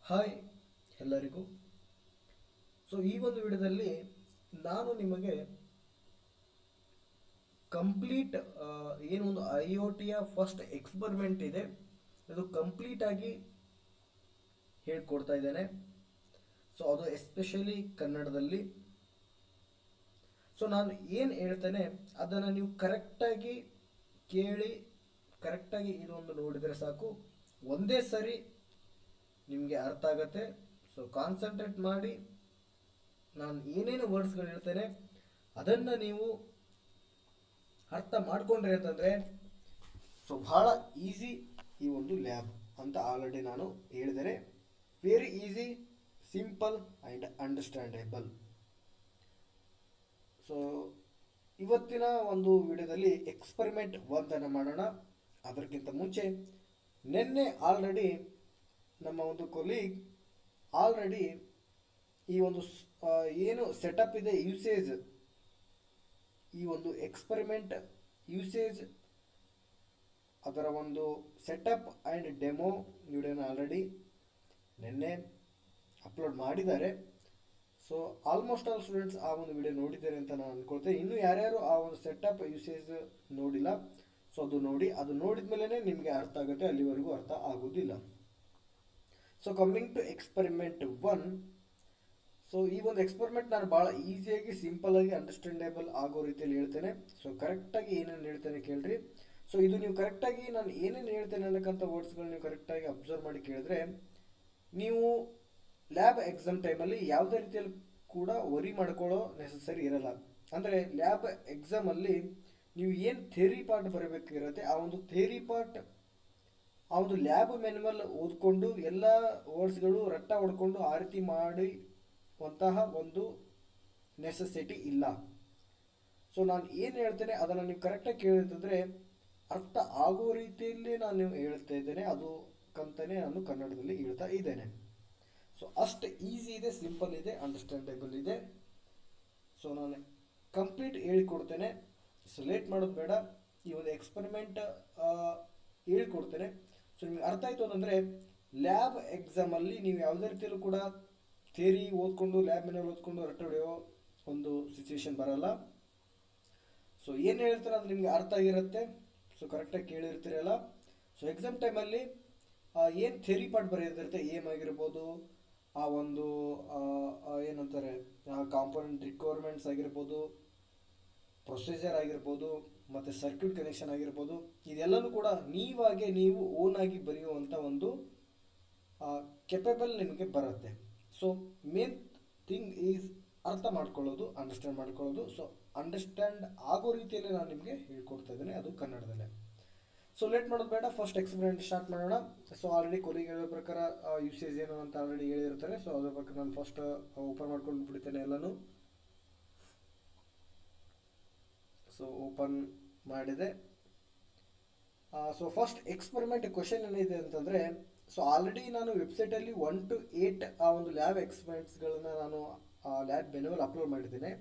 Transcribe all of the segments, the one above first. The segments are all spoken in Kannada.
ಹಾಯ್ ಎಲ್ಲರಿಗೂ. ಈ ಒಂದು ವಿಡಿಯೋದಲ್ಲಿ ನಾನು ನಿಮಗೆ ಕಂಪ್ಲೀಟ್ ಏನು ಒಂದು ಐ ಒ ಟಿಯ ಫಸ್ಟ್ ಎಕ್ಸ್ಪರಿಮೆಂಟ್ ಇದೆ, ಅದು ಕಂಪ್ಲೀಟ್ ಆಗಿ ಹೇಳ್ಕೊಡ್ತಾ ಇದ್ದೇನೆ. ಅದು ಎಸ್ಪೆಷಲಿ ಕನ್ನಡದಲ್ಲಿ. ನಾನು ಏನು ಹೇಳ್ತೇನೆ ಅದನ್ನು ನೀವು ಕರೆಕ್ಟಾಗಿ ಕೇಳಿ, ಕರೆಕ್ಟಾಗಿ ಇದೊಂದು ನೋಡಿದರೆ ಸಾಕು, ಒಂದೇ ಸರಿ ನಿಮಗೆ ಅರ್ಥ ಆಗತ್ತೆ. ಕಾನ್ಸಂಟ್ರೇಟ್ ಮಾಡಿ ನಾನು ಏನೇನು ವರ್ಡ್ಸ್ಗಳು ಹೇಳ್ತೇನೆ ಅದನ್ನು ನೀವು ಅರ್ಥ ಮಾಡ್ಕೊಂಡ್ರಿ ಅಂತಂದರೆ ಬಹಳ ಈಸಿ ಈ ಒಂದು ಲ್ಯಾಬ್ ಅಂತ ಆಲ್ರೆಡಿ ನಾನು ಹೇಳಿದರೆ. Very easy, simple and understandable. ಇವತ್ತಿನ ಒಂದು ವಿಡಿಯೋದಲ್ಲಿ ಎಕ್ಸ್ಪರಿಮೆಂಟ್ 1 ಮಾಡೋಣ. ಅದಕ್ಕಿಂತ ಮುಂಚೆ ನಿನ್ನೆ ಆಲ್ರೆಡಿ ನಮ್ಮ ಒಂದು ಕೊಲೀಗ್ ಆಲ್ರೆಡಿ ಈ ಒಂದು ಏನು ಸೆಟಪ್ ಇದೆ, ಯೂಸೇಜ್, ಈ ಒಂದು ಎಕ್ಸ್ಪರಿಮೆಂಟ್ ಯೂಸೇಜ್, ಅದರ ಒಂದು ಸೆಟಪ್ ಆ್ಯಂಡ್ ಡೆಮೋ ವಿಡಿಯೋನ ಆಲ್ರೆಡಿ ನಿನ್ನೆ ಅಪ್ಲೋಡ್ ಮಾಡಿದ್ದಾರೆ. ಆಲ್ಮೋಸ್ಟ್ ಆಲ್ ಸ್ಟೂಡೆಂಟ್ಸ್ ಆ ಒಂದು ವಿಡಿಯೋ ನೋಡಿದ್ದಾರೆ ಅಂತ ನಾನು ಅಂದ್ಕೊಳ್ತೇನೆ. ಇನ್ನು ಯಾರ್ಯಾರು ಆ ಒಂದು ಸೆಟಪ್ ಯೂಸೇಜ್ ನೋಡಿಲ್ಲ, ಅದು ನೋಡಿ. ಅದು ನೋಡಿದ ಮೇಲೆ ನಿಮಗೆ ಅರ್ಥ ಆಗುತ್ತೆ, ಅಲ್ಲಿವರೆಗೂ ಅರ್ಥ ಆಗೋದಿಲ್ಲ. Coming to experiment 1. ಈ ಒಂದು ಎಕ್ಸ್ಪರಿಮೆಂಟ್ ನಾನು ಭಾಳ ಈಸಿಯಾಗಿ, ಸಿಂಪಲ್ ಆಗಿ, ಅಂಡರ್ಸ್ಟ್ಯಾಂಡೇಬಲ್ ಆಗೋ ರೀತಿಯಲ್ಲಿ ಹೇಳ್ತೇನೆ. ಕರೆಕ್ಟಾಗಿ ಏನೇನು ಹೇಳ್ತೇನೆ ಕೇಳ್ರಿ. ಇದು ನೀವು ಕರೆಕ್ಟಾಗಿ ನಾನು ಏನೇನು ಹೇಳ್ತೇನೆ ಅನ್ನೋಕ್ಕಂಥ ವರ್ಡ್ಸ್ಗಳು ನೀವು ಕರೆಕ್ಟಾಗಿ ಅಬ್ಸರ್ವ್ ಮಾಡಿ ಕೇಳಿದ್ರೆ ನೀವು ಲ್ಯಾಬ್ ಎಕ್ಸಾಮ್ ಟೈಮಲ್ಲಿ ಯಾವುದೇ ರೀತಿಯಲ್ಲಿ ಕೂಡ ವರಿ ಮಾಡ್ಕೊಳ್ಳೋ ನೆಸಸರಿ ಇರಲ್ಲ. ಅಂದರೆ ಲ್ಯಾಬ್ ಎಕ್ಸಾಮಲ್ಲಿ ನೀವು ಏನು ಥಿಯರಿ ಪಾರ್ಟ್ ಬರಬೇಕಿರುತ್ತೆ, ಆ ಒಂದು ಥಿಯರಿ ಪಾರ್ಟ್, ಆ ಒಂದು ಲ್ಯಾಬ್ ಮ್ಯಾನ್ಯುವಲ್ ಓದ್ಕೊಂಡು ಎಲ್ಲ ವರ್ಡ್ಸ್ಗಳು ರಟ್ಟ ಹೊಡ್ಕೊಂಡು ಆ ರೀತಿ ಮಾಡುವಂತಹ ಒಂದು ನೆಸೆಸಿಟಿ ಇಲ್ಲ. ನಾನು ಏನು ಹೇಳ್ತೇನೆ ಅದನ್ನು ನೀವು ಕರೆಕ್ಟಾಗಿ ಕೇಳಿರ್ತಂದರೆ ಅರ್ಥ ಆಗೋ ರೀತಿಯಲ್ಲಿ ನಾನು ಹೇಳ್ತಾ ಇದ್ದೇನೆ. ಅದಕ್ಕಂತಲೇ ನಾನು ಕನ್ನಡದಲ್ಲಿ ಹೇಳ್ತಾ ಇದ್ದೇನೆ. ಅಷ್ಟು ಈಸಿ ಇದೆ, ಸಿಂಪಲ್ ಇದೆ, ಅಂಡರ್ಸ್ಟ್ಯಾಂಡೇಬಲ್ ಇದೆ. ನಾನು ಕಂಪ್ಲೀಟ್ ಹೇಳಿಕೊಡ್ತೇನೆ. ಲೇಟ್ ಮಾಡೋದು ಬೇಡ. ಈ ಒಂದು ಎಕ್ಸ್ಪರಿಮೆಂಟ್ ಹೇಳ್ಕೊಡ್ತೇನೆ. ನಿಮಗೆ ಅರ್ಥ ಆಯಿತು ಅಂತಂದರೆ ಲ್ಯಾಬ್ ಎಕ್ಸಾಮಲ್ಲಿ ನೀವು ಯಾವುದೇ ರೀತಿಯಲ್ಲೂ ಕೂಡ ಥಿಯರಿ ಓದ್ಕೊಂಡು ಲ್ಯಾಬ್ ಮೇಲೆ ಓದ್ಕೊಂಡು ರಟ್ಟ ಹೊಡೆಯೋ ಒಂದು ಸಿಚುವೇಶನ್ ಬರಲ್ಲ. ಏನು ಹೇಳ್ತಾರೆ ಅದು ನಿಮಗೆ ಅರ್ಥ ಆಗಿರುತ್ತೆ. ಕರೆಕ್ಟಾಗಿ ಕೇಳಿರ್ತೀರಲ್ಲ. ಎಕ್ಸಾಮ್ ಟೈಮಲ್ಲಿ ಏನು ಥಿಯರಿ ಪಾರ್ಟ್ ಬರೆಯೋದಿರುತ್ತೆ, ಏಮ್ ಆಗಿರ್ಬೋದು, ಆ ಒಂದು ಏನಂತಾರೆ ಕಾಂಪೋನೆಂಟ್ ರಿಕ್ವೈರ್ಮೆಂಟ್ಸ್ ಆಗಿರ್ಬೋದು, ಪ್ರೊಸೀಜರ್ ಆಗಿರ್ಬೋದು, ಮತ್ತು ಸರ್ಕ್ಯೂಟ್ ಕನೆಕ್ಷನ್ ಆಗಿರ್ಬೋದು, ಇದೆಲ್ಲನೂ ಕೂಡ ನೀವು ಓನಾಗಿ ಬರೆಯುವಂಥ ಒಂದು ಕೆಪಬಲ್ ನಿಮಗೆ ಬರುತ್ತೆ. ಮೇನ್ ಥಿಂಗ್ ಈಸ್ ಅರ್ಥ ಮಾಡ್ಕೊಳ್ಳೋದು, ಅಂಡರ್ಸ್ಟ್ಯಾಂಡ್ ಮಾಡ್ಕೊಳ್ಳೋದು. ಅಂಡರ್ಸ್ಟ್ಯಾಂಡ್ ಆಗೋ ರೀತಿಯಲ್ಲಿ ನಾನು ನಿಮಗೆ ಹೇಳ್ಕೊಡ್ತಾ ಇದ್ದೇನೆ, ಅದು ಕನ್ನಡದಲ್ಲೇ. ಲೇಟ್ ಮಾಡೋದು ಬೇಡ, ಫಸ್ಟ್ ಎಕ್ಸ್ಪರಿಮೆಂಟ್ ಸ್ಟಾರ್ಟ್ ಮಾಡೋಣ. ಆಲ್ರೆಡಿ ಕೊಲಿಗೆ ಹೇಳೋ ಪ್ರಕಾರ ಯೂಸೇಜ್ ಏನು ಅಂತ ಆಲ್ರೆಡಿ ಹೇಳಿರ್ತಾರೆ. ಅದ್ರ ಪ್ರಕಾರ ನಾನು ಫಸ್ಟ್ ಓಪನ್ ಮಾಡ್ಕೊಂಡು ಬಿಡ್ತೇನೆ ಎಲ್ಲನೂ. ಓಪನ್ ಮಾಡಿದೆ. ಫಸ್ಟ್ ಎಕ್ಸ್ಪರಿಮೆಂಟ್ ಕ್ವಶನ್ ಏನಿದೆ ಅಂತಂದರೆ, ಆಲ್ರೆಡಿ ನಾನು ವೆಬ್ಸೈಟಲ್ಲಿ 1 to 8 ಆ ಒಂದು ಲ್ಯಾಬ್ ಎಕ್ಸ್ಪರಿಮೆಂಟ್ಸ್ಗಳನ್ನು ನಾನು ಲ್ಯಾಬ್ ಮೆನುವಲ್ ಅಪ್ಲೋಡ್ ಮಾಡಿದ್ದೇನೆ.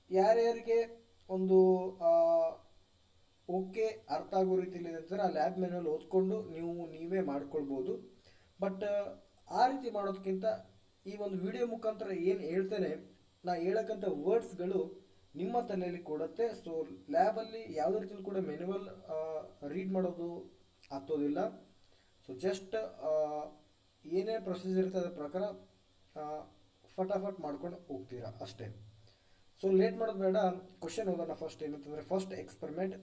ಯಾರ್ಯಾರಿಗೆ ಒಂದು ಓಕೆ ಅರ್ಥ ಆಗೋ ರೀತಿಯಲ್ಲಿ ಅಂತಂದರೆ ಆ ಲ್ಯಾಬ್ ಮೆನುವಲ್ ಓದ್ಕೊಂಡು ನೀವೇ ಮಾಡ್ಕೊಳ್ಬೋದು. ಬಟ್ ಆ ರೀತಿ ಮಾಡೋದಕ್ಕಿಂತ ಈ ಒಂದು ವಿಡಿಯೋ ಮುಖಾಂತರ ಏನು ಹೇಳ್ತೇನೆ, ನಾ ಹೇಳೋಕ್ಕಂಥ ವರ್ಡ್ಸ್ಗಳು ನಿಮ್ಮ ತಲೆಯಲ್ಲಿ ಕೊಡುತ್ತೆ. ಲ್ಯಾಬಲ್ಲಿ ಯಾವುದೇ ರೀತಿಯಲ್ಲಿ ಕೂಡ ಮೆನುವಲ್ ರೀಡ್ ಮಾಡೋದು ಆಗ್ತೋದಿಲ್ಲ. ಜಸ್ಟ್ ಏನೇ ಪ್ರೊಸೀಜರ್ ಇರ್ತದೆ ಅದರ ಪ್ರಕಾರ ಫಟಾಫಟ್ ಮಾಡ್ಕೊಂಡು ಹೋಗ್ತೀರಾ ಅಷ್ಟೇ. ಲೇಟ್ ಮಾಡೋದು ಬೇಡ, ಕ್ವಶನ್ ಹೋಗೋಣ. ಫಸ್ಟ್ ಏನಂತಂದರೆ, first experiment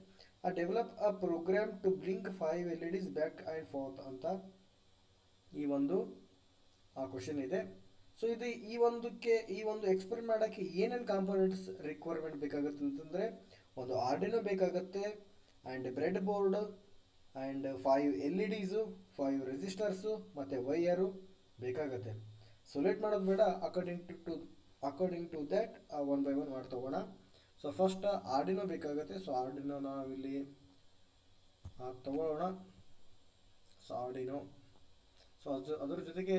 develop a program to blink 5 LEDs back and forth ಅಂತ ಈ ಒಂದು ಕ್ವಶನ್ ಇದೆ. ಈ ಒಂದು ಎಕ್ಸ್ಪರಿಮೆಂಟ್ ಮಾಡೋಕ್ಕೆ ಏನೇನು ಕಾಂಪೋನೆಂಟ್ಸ್ ರಿಕ್ವೈರ್ಮೆಂಟ್ ಬೇಕಾಗುತ್ತೆ ಅಂತಂದರೆ, ಒಂದು ಆರ್ಡಿನೋ ಬೇಕಾಗುತ್ತೆ, and bread board, and 5 LEDs, 5 ರೆಸಿಸ್ಟರ್ಸು ಮತ್ತು ವೈಯರು ಬೇಕಾಗುತ್ತೆ. ಲೇಟ್ ಮಾಡೋದು ಬೇಡ, ಅಕಾರ್ಡಿಂಗ್ ಟು ದ್ಯಾಟ್ 1 by 1 ಮಾಡಿ ತಗೋಣ. ಫಸ್ಟ್ ಆರ್ಡಿನೋ ಬೇಕಾಗುತ್ತೆ. ಆರ್ಡಿನೋ ನಾವಿಲ್ಲಿ ತಗೊಳ್ಳೋಣ. ಆರ್ಡಿನೋ. ಅದ್ರ ಜೊತೆಗೆ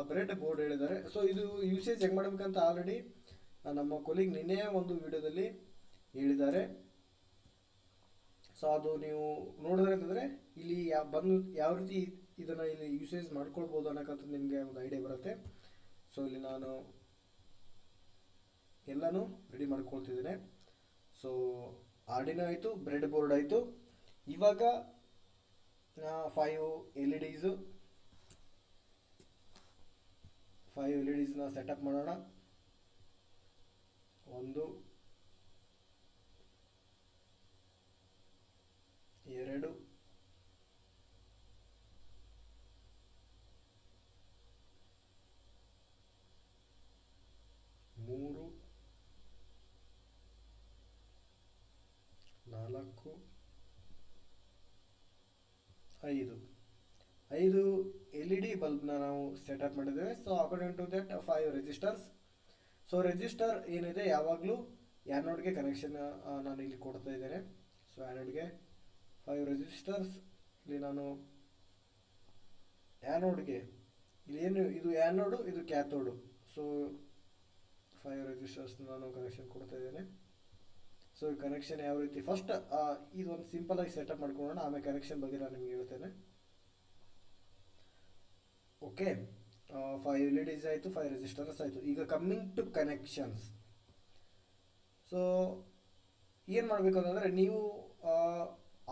ಬ್ರೆಡ್ ಬೋರ್ಡ್ ಹೇಳಿದ್ದಾರೆ. ಇದು ಯೂಸೇಜ್ ಹೆಂಗೆ ಮಾಡಬೇಕಂತ ಆಲ್ರೆಡಿ ನಮ್ಮ ಕೊಲೀಗ್ ನಿನ್ನೆ ಒಂದು ವಿಡಿಯೋದಲ್ಲಿ ಹೇಳಿದ್ದಾರೆ. ಸೊ ಅದು ನೀವು ನೋಡಿದ್ರೆ ಅಂತಂದರೆ ಇಲ್ಲಿ ಯಾವ ರೀತಿ ಇದನ್ನು ಇಲ್ಲಿ ಯೂಸೇಜ್ ಮಾಡ್ಕೊಳ್ಬೋದು ಅನ್ನೋಕ್ಕಂತ ನಿಮಗೆ ಒಂದು ಐಡಿಯಾ ಬರುತ್ತೆ. ಸೊ ಇಲ್ಲಿ ನಾನು ಎಲ್ಲನೂ ರೆಡಿ ಮಾಡ್ಕೊಳ್ತಿದ್ದೇನೆ. ಸೊ ಆರ್ಡಿನೋ ಆಯಿತು, ಬ್ರೆಡ್ ಬೋರ್ಡ್ ಆಯಿತು. ಇವಾಗ 5 LEDs 5 LEDsನ ಸೆಟಪ್ ಮಾಡೋಣ. 1 2 3 4 5 LED ಬಲ್ಬ್ನ ನಾವು ಸೆಟಪ್ ಮಾಡಿದ್ದೇವೆ. So according to that 5 registers. So register ಏನಿದೆ ಯಾವಾಗಲೂ ಆ್ಯನೋಡ್ಗೆ ಕನೆಕ್ಷನ್ ನಾನು ಇಲ್ಲಿ ಕೊಡ್ತಾ ಇದ್ದೇನೆ. ಸೊ ಆ್ಯನೋಡ್ಗೆ 5 ರೆಜಿಸ್ಟರ್ಸ್. ಇಲ್ಲಿ ನಾನು ಆ್ಯನೋಡ್ಗೆ ಇಲ್ಲಿ ಏನು ಇದು ಆ್ಯನೋಡು, ಇದು ಕ್ಯಾಥೋಡು. ಸೊ 5 ರೆಜಿಸ್ಟರ್ಸ್ ನಾನು ಕನೆಕ್ಷನ್ ಕೊಡ್ತಾ ಇದ್ದೇನೆ. ಸೊ ಈ ಕನೆಕ್ಷನ್ ಯಾವ ರೀತಿ ಫಸ್ಟ್ ಇದೊಂದು ಸಿಂಪಲ್ ಆಗಿ ಸೆಟಪ್ ಮಾಡ್ಕೊಳ್ಳೋಣ, ಆಮೇಲೆ ಕನೆಕ್ಷನ್ ಬಗ್ಗೆ ನಾನು ನಿಮ್ಗೆ ಹೇಳ್ತೇನೆ. ಓಕೆ, 5 LEDs ಆಯಿತು, 5 ರೆಜಿಸ್ಟರ್ಸ್ ಆಯಿತು. ಈಗ ಕಮ್ಮಿಂಗ್ ಟು ಕನೆಕ್ಷನ್ಸ್. ಸೊ ಏನು ಮಾಡಬೇಕು ಅಂತಂದರೆ, ನೀವು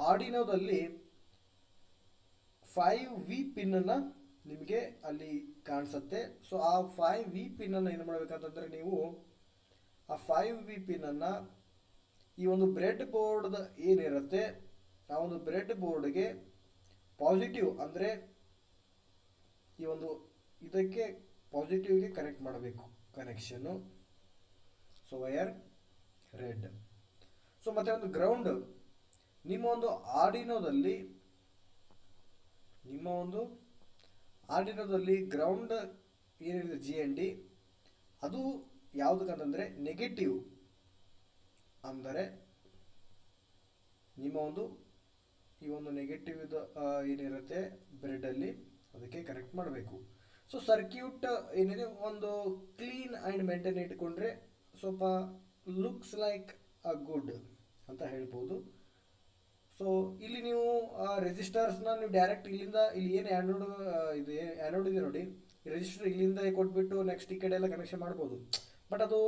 ಆರ್ಡಿನೋದಲ್ಲಿ 5V ಪಿನ್ನನ್ನು ನಿಮಗೆ ಅಲ್ಲಿ ಕಾಣಿಸುತ್ತೆ. ಸೊ ಆ 5V ಪಿನ್ನನ್ನು ಏನು ಮಾಡಬೇಕಂತಂದರೆ, ನೀವು ಆ 5V ಪಿನ್ನನ್ನು ಈ ಒಂದು ಬ್ರೆಡ್ ಬೋರ್ಡ್ ಏನಿರುತ್ತೆ ಆ ಒಂದು ಬ್ರೆಡ್ ಬೋರ್ಡ್ಗೆ ಪಾಸಿಟಿವ್ ಅಂದರೆ ಈ ಒಂದು ಇದಕ್ಕೆ ಪಾಸಿಟಿವ್ಗೆ ಕನೆಕ್ಟ್ ಮಾಡಬೇಕು connection. So wire red. So ಮತ್ತೆ ಒಂದು ಗ್ರೌಂಡ್ ನಿಮ್ಮ ಒಂದು ಆರ್ಡಿನೋದಲ್ಲಿ ಗ್ರೌಂಡ್ ಏನಿದೆ GND ಅದು ಯಾವುದಕ್ಕಂತಂದರೆ ನೆಗೆಟಿವ್, ಅಂದರೆ ನಿಮ್ಮ ಒಂದು ಈ ಒಂದು ನೆಗೆಟಿವ್ ಇದು ಏನಿರುತ್ತೆ ಬ್ರೆಡ್ಡಲ್ಲಿ ಅದಕ್ಕೆ ಕನೆಕ್ಟ್ ಮಾಡಬೇಕು. ಸೊ ಸರ್ಕ್ಯೂಟ್ ಏನಿದೆ ಒಂದು ಕ್ಲೀನ್ ಆ್ಯಂಡ್ ಮೇಂಟೈನ್ ಇಟ್ಕೊಂಡ್ರೆ ಸ್ವಲ್ಪ ಲುಕ್ಸ್ ಲೈಕ್ ಗುಡ್ ಅಂತ ಹೇಳ್ಬೋದು. ಸೊ ಇಲ್ಲಿ ನೀವು ರೆಜಿಸ್ಟರ್ಸ್ನ ನೀವು ಡೈರೆಕ್ಟ್ ಇಲ್ಲಿಂದ ಇಲ್ಲಿ ಏನು ಆ್ಯನೋಡ್ ಇದೆ ನೋಡಿ, ರೆಜಿಸ್ಟರ್ ಇಲ್ಲಿಂದ ಕೊಟ್ಬಿಟ್ಟು ನೆಕ್ಸ್ಟ್ ಈ ಕಡೆ ಎಲ್ಲ ಕನೆಕ್ಷನ್ ಮಾಡ್ಬೋದು. ಬಟ್ ಅದು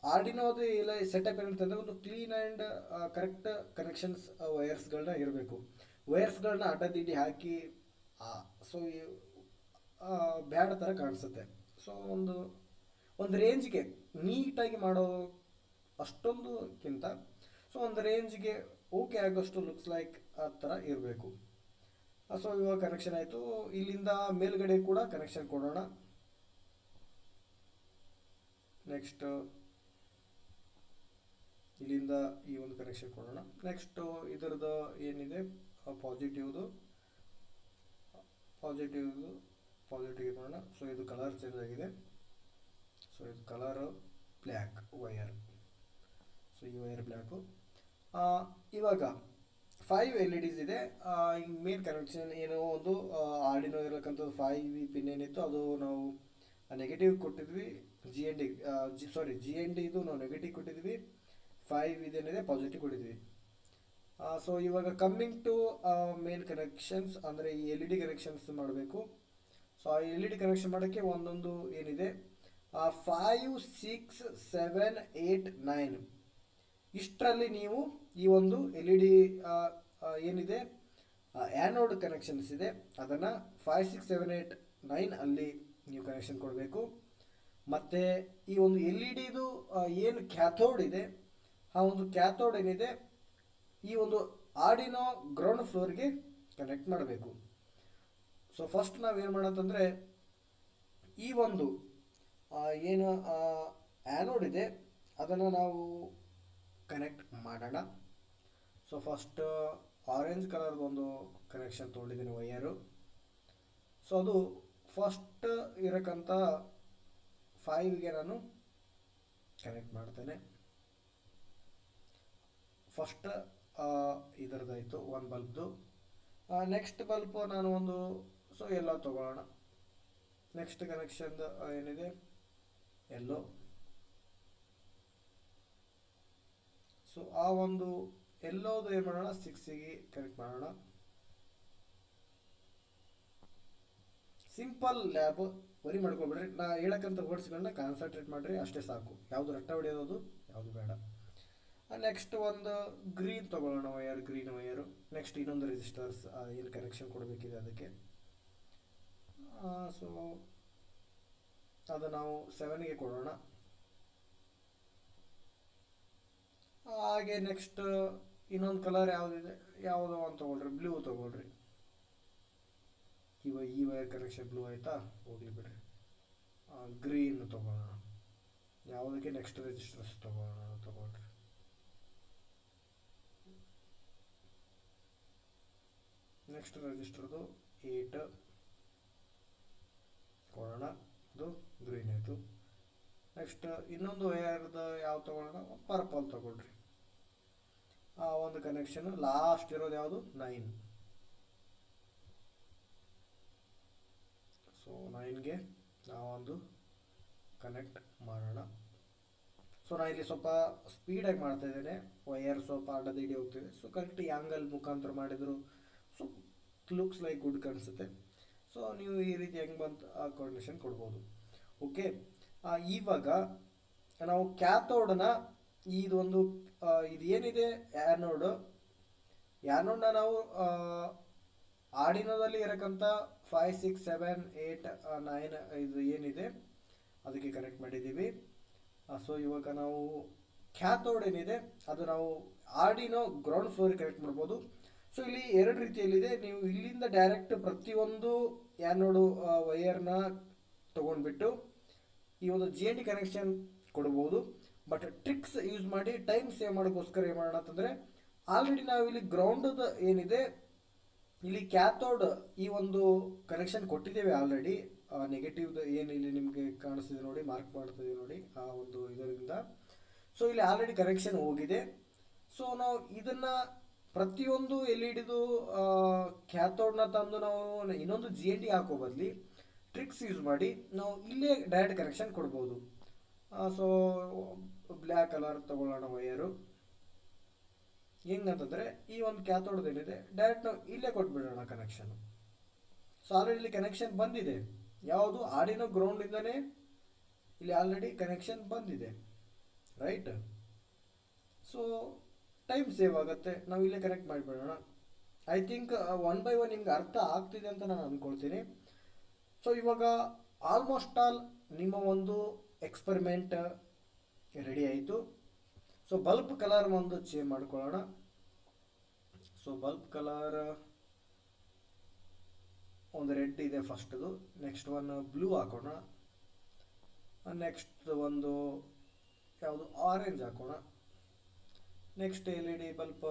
ಆರ್ಡಿನೋದು ಇಲ್ಲ ಸೆಟಪ್ ಏನಂತಂದರೆ ಒಂದು ಕ್ಲೀನ್ ಆ್ಯಂಡ್ ಕರೆಕ್ಟ್ ಕನೆಕ್ಷನ್ಸ್ ವಯರ್ಸ್ಗಳನ್ನ ಇರಬೇಕು. ವಯರ್ಸ್ಗಳನ್ನ ಅಡ್ಡದಿಡ್ಡಿ ಹಾಕಿ ಸೊ ಬ್ಯಾಡ ಥರ ಕಾಣಿಸುತ್ತೆ. ಸೊ ಒಂದು ರೇಂಜ್ಗೆ ನೀಟಾಗಿ ಮಾಡೋ ಅಷ್ಟೊಂದುಕ್ಕಿಂತ ಸೊ ಒಂದು ರೇಂಜ್ಗೆ ಓಕೆ ಆಗೋಷ್ಟು ಲುಕ್ಸ್ ಲೈಕ್ ಆ ಥರ ಇರಬೇಕು. ಸೊ ಇವಾಗ ಕನೆಕ್ಷನ್ ಆಯಿತು. ಇಲ್ಲಿಂದ ಮೇಲ್ಗಡೆ ಕೂಡ ಕನೆಕ್ಷನ್ ಕೊಡೋಣ. ನೆಕ್ಸ್ಟ್ ಇಲ್ಲಿಂದ ಈ ಒಂದು ಕನೆಕ್ಷನ್ ಕೊಡೋಣ. ನೆಕ್ಸ್ಟು ಇದರದ್ದು ಏನಿದೆ ಪಾಸಿಟಿವ್ ಮಾಡೋಣ. ಸೊ ಇದು ಕಲರ್ ಚೇಂಜ್ ಆಗಿದೆ. ಸೊ ಇದು ಕಲರು ಬ್ಲ್ಯಾಕ್ ವಯರ್. ಸೊ ಈ ವಯರ್ ಬ್ಲ್ಯಾಕು. ಇವಾಗ 5 LEDs ಇದೆ. ಮೇನ್ ಕನೆಕ್ಷನ್ ಏನೋ ಒಂದು ಆರ್ಡಿನೋ ಇರತಕ್ಕಂಥದ್ದು 5V ಪಿನ್ ಏನಿತ್ತು ಅದು ನಾವು ನೆಗೆಟಿವ್ ಕೊಟ್ಟಿದ್ವಿ. GND ಇದು ನಾವು ನೆಗೆಟಿವ್ ಕೊಟ್ಟಿದ್ವಿ. 5 ಇದೇನಿದೆ ಪಾಸಿಟಿವ್ ಕೊಟ್ಟಿದ್ವಿ. ಸೊ ಇವಾಗ ಕಮ್ಮಿಂಗ್ ಟು ಮೇನ್ ಕನೆಕ್ಷನ್ಸ್ ಅಂದರೆ ಈ LED ಕನೆಕ್ಷನ್ಸ್ ಮಾಡಬೇಕು. ಸೊ ಆ LED ಕನೆಕ್ಷನ್ ಮಾಡೋಕ್ಕೆ ಒಂದೊಂದು ಏನಿದೆ 5, 6, 7, 8, 9 ಇಷ್ಟರಲ್ಲಿ ನೀವು ಈ ಒಂದು LED ಏನಿದೆ ಆ್ಯನೋಡ್ ಕನೆಕ್ಷನ್ಸ್ ಇದೆ ಅದನ್ನು 5, 6, 7, 8, 9 ಅಲ್ಲಿ ನೀವು ಕನೆಕ್ಷನ್ ಕೊಡಬೇಕು. ಮತ್ತು ಈ ಒಂದು LEDದು ಏನು ಕ್ಯಾಥೋಡ್ ಇದೆ ಆ ಒಂದು ಕ್ಯಾಥೋಡ್ ಏನಿದೆ ಈ ಒಂದು ಆರ್ಡಿನೋ ಗ್ರೌಂಡ್ ಫ್ಲೋರ್ಗೆ ಕನೆಕ್ಟ್ ಮಾಡಬೇಕು. ಸೊ ಫಸ್ಟ್ ನಾವೇನು ಮಾಡೋದಂದರೆ ಈ ಒಂದು ಏನು ಆ್ಯನೋಡ್ ಇದೆ ಅದನ್ನು ನಾವು ಕನೆಕ್ಟ್ ಮಾಡೋಣ. ಸೊ ಫಸ್ಟ್ ಆರೆಂಜ್ ಕಲರ್ದು ಒಂದು ಕನೆಕ್ಷನ್ ತೊಗೊಂಡಿದ್ದೀನಿ ವಯರು. ಸೊ ಅದು ಫಸ್ಟ್ ಇರಕ್ಕಂಥ 5ಗೆ ನಾನು ಕನೆಕ್ಟ್ ಮಾಡ್ತೇನೆ. ಫಸ್ಟ್ ಇದರದಾಯಿತು ಒಂದು ಬಲ್ಬ್ದು. ನೆಕ್ಸ್ಟ್ ಬಲ್ಬು ನಾನು ಒಂದು ಎಲ್ಲ ತೊಗೊಳ್ಳೋಣ. ನೆಕ್ಸ್ಟ್ ಕನೆಕ್ಷನ್ದು ಏನಿದೆ ಎಲ್ಲೋ. ಸೊ ಆ ಒಂದು ಎಲ್ಲೋದು ಏನು ಮಾಡೋಣ 6ಗೆ ಕನೆಕ್ಟ್ ಮಾಡೋಣ. ಸಿಂಪಲ್ ಲ್ಯಾಬ್, ವರಿ ಮಾಡ್ಕೊಬೇಡ್ರಿ. ನಾ ಹೇಳಕ್ಕಂಥ ವರ್ಡ್ಸ್ಗಳನ್ನ ಕಾನ್ಸಂಟ್ರೇಟ್ ಮಾಡಿರಿ ಅಷ್ಟೇ ಸಾಕು. ಯಾವುದು ರಟ್ಟ ಹೊಡೆಯೋದು ಯಾವುದು ಬೇಡ. ನೆಕ್ಸ್ಟ್ ಒಂದು ಗ್ರೀನ್ ತೊಗೊಳ್ಳೋಣ, ವಯರ್, ಗ್ರೀನ್ ವಯರು. ನೆಕ್ಸ್ಟ್ ಇನ್ನೊಂದು ರೆಸಿಸ್ಟರ್ಸ್ ಏನು ಕನೆಕ್ಷನ್ ಕೊಡಬೇಕಿದೆ ಅದಕ್ಕೆ. ಸೊ ಅದು ನಾವು 7ಗೆ ಕೊಡೋಣ. ಹಾಗೆ ನೆಕ್ಸ್ಟ್ ಇನ್ನೊಂದು ಕಲರ್ ಯಾವುದಿದೆ, ಯಾವುದೋ ಒಂದು ತೊಗೊಳ್ರಿ, ಬ್ಲೂ ತೊಗೊಳ್ರಿ. ಈ ವೈರ್ ಕನೆಕ್ಷನ್ ಬ್ಲೂ ಆಯಿತಾ, ಹೋಗ್ಲಿ ಬಿಡ್ರಿ. ಗ್ರೀನ್ ತೊಗೊಳ್ಳೋಣ. ಯಾವುದಕ್ಕೆ ನೆಕ್ಸ್ಟ್ ರೆಜಿಸ್ಟರ್ಸ್ ತೊಗೊಳ್ರಿ. ನೆಕ್ಸ್ಟ್ ರೆಜಿಸ್ಟರ್ದು 8 ಕೊಡೋಣ, ಅದು ಗ್ರೀನ್ ಆಯಿತು. ನೆಕ್ಸ್ಟ್ ಇನ್ನೊಂದು ವೈರ್ದು ಯಾವ ತೊಗೊಳ್ಳೋಣ, ಪರ್ಪಲ್ ತೊಗೊಳ್ರಿ. ಒಂದು ಕನೆಕ್ಷನ್ ಲಾಸ್ಟ್ ಇರೋದು ಯಾವುದು, 9. ಸೊ 9ಗೆ ನಾವೊಂದು ಕನೆಕ್ಟ್ ಮಾಡೋಣ. ಸೊ ನಾನು ಇಲ್ಲಿ ಸ್ವಲ್ಪ ಸ್ಪೀಡಾಗಿ ಮಾಡ್ತಾ ಇದ್ದೇನೆ, ವೈರ್ ಸ್ವಲ್ಪ ಅಡ್ಡದಿಡಿ ಹೋಗ್ತಿದೆ. ಸೊ ಕರೆಕ್ಟ್ ಆ್ಯಂಗಲ್ ಮುಖಾಂತರ ಮಾಡಿದ್ರು ಸೊ ಲುಕ್ಸ್ ಲೈಕ್ ಗುಡ್ ಕಾಣಿಸುತ್ತೆ. ಸೊ ನೀವು ಈ ರೀತಿ ಹೆಂಗೆ ಬಂತು ಆ ಕಾಂಡಿಷನ್ ಕೊಡ್ಬೋದು. ಓಕೆ, ಇವಾಗ ನಾವು ಕ್ಯಾಥೋಡನ್ನ ಇದೊಂದು ಇದು ಏನಿದೆ ಆ್ಯನೋಡ್ನ ನಾವು ಆರ್ಡಿನೋದಲ್ಲಿ ಇರಕ್ಕಂಥ 5, 6, 7, 8, 9 ಇದು ಏನಿದೆ ಅದಕ್ಕೆ ಕನೆಕ್ಟ್ ಮಾಡಿದ್ದೀವಿ. ಸೊ ಇವಾಗ ನಾವು ಕ್ಯಾಥೋಡ್ ಏನಿದೆ ಅದು ನಾವು ಆರ್ಡಿನೋ ಗ್ರೌಂಡ್ ಫ್ಲೋರಿಗೆ ಕನೆಕ್ಟ್ ಮಾಡ್ಬೋದು. ಸೊ ಇಲ್ಲಿ 2 ರೀತಿಯಲ್ಲಿದೆ. ನೀವು ಇಲ್ಲಿಂದ ಡೈರೆಕ್ಟ್ ಪ್ರತಿಯೊಂದು ಆ್ಯನೋಡು ವೈರ್ನ ತೊಗೊಂಡ್ಬಿಟ್ಟು ಈ ಒಂದು GND ಕನೆಕ್ಷನ್ ಕೊಡ್ಬೋದು. ಬಟ್ ಟ್ರಿಕ್ಸ್ ಯೂಸ್ ಮಾಡಿ ಟೈಮ್ ಸೇವ್ ಮಾಡೋಕ್ಕೋಸ್ಕರ ಏನು ಮಾಡೋಣ ಅಂತಂದರೆ, ಆಲ್ರೆಡಿ ನಾವು ಇಲ್ಲಿ ಗ್ರೌಂಡದ ಏನಿದೆ ಇಲ್ಲಿ ಕ್ಯಾಥೋಡ್ ಈ ಒಂದು ಕನೆಕ್ಷನ್ ಕೊಟ್ಟಿದ್ದೇವೆ ಆಲ್ರೆಡಿ. ನೆಗೆಟಿವ್ದು ಏನು ಇಲ್ಲಿ ನಿಮಗೆ ಕಾಣಿಸ್ತಿದೆ ನೋಡಿ, ಮಾರ್ಕ್ ಮಾಡ್ತಿದೆ ನೋಡಿ ಆ ಒಂದು ಇದರಿಂದ. ಸೊ ಇಲ್ಲಿ ಆಲ್ರೆಡಿ ಕನೆಕ್ಷನ್ ಹೋಗಿದೆ. ಸೊ ನಾವು ಇದನ್ನು ಪ್ರತಿಯೊಂದು LED ಕ್ಯಾಥೋಡ್ನ ತಂದು ನಾವು ಇನ್ನೊಂದು GND ಹಾಕೋ ಬದಲಿ ಟ್ರಿಕ್ಸ್ ಯೂಸ್ ಮಾಡಿ ನಾವು ಇಲ್ಲೇ ಡೈರೆಕ್ಟ್ ಕನೆಕ್ಷನ್ ಕೊಡ್ಬೋದು. ಸೊ ಬ್ಲ್ಯಾಕ್ ಕಲರ್ ತಗೊಳ್ಳೋಣ ವೈರು. ಹೆಂಗಂತಂದರೆ ಈ ಒಂದು ಕ್ಯಾಥೋಡ್ ಏನಿದೆ ಡೈರೆಕ್ಟ್ ನಾವು ಇಲ್ಲೇ ಕೊಟ್ಬಿಡೋಣ ಕನೆಕ್ಷನ್. ಸೊ ಆಲ್ರೆಡಿ ಇಲ್ಲಿ ಕನೆಕ್ಷನ್ ಬಂದಿದೆ, ಯಾವುದು ಆರ್ಡಿನೋ ಗ್ರೌಂಡಿಂದನೇ ಇಲ್ಲಿ ಆಲ್ರೆಡಿ ಕನೆಕ್ಷನ್ ಬಂದಿದೆ, ರೈಟ್. ಸೊ ಟೈಮ್ ಸೇವ್ ಆಗುತ್ತೆ, ನಾವು ಇಲ್ಲೇ ಕನೆಕ್ಟ್ ಮಾಡಿಬಿಡೋಣ. ಐ ಥಿಂಕ್ 1 by 1 ನಿಮ್ಗೆ ಅರ್ಥ ಆಗ್ತಿದೆ ಅಂತ ನಾನು ಅಂದ್ಕೊಳ್ತೀನಿ. ಸೊ ಇವಾಗ ಆಲ್ಮೋಸ್ಟ್ ಆಲ್ ನಿಮ್ಮ ಒಂದು ಎಕ್ಸ್ಪರಿಮೆಂಟ್ ರೆಡಿ ಆಯಿತು. ಸೊ ಬಲ್ಬ್ ಕಲರ್ ಒಂದು ಚೇಂಜ್ ಮಾಡ್ಕೊಳ್ಳೋಣ. ಸೊ ಬಲ್ಬ್ ಕಲರ್ ಒಂದು ರೆಡ್ ಇದೆ ಫಸ್ಟ್ದು, ನೆಕ್ಸ್ಟ್ ಒನ್ ಬ್ಲೂ ಹಾಕೋಣ, ನೆಕ್ಸ್ಟ್ ಒಂದು ಯಾವುದು ಆರೆಂಜ್ ಹಾಕೋಣ, ನೆಕ್ಸ್ಟ್ LED ಬಲ್ಬ್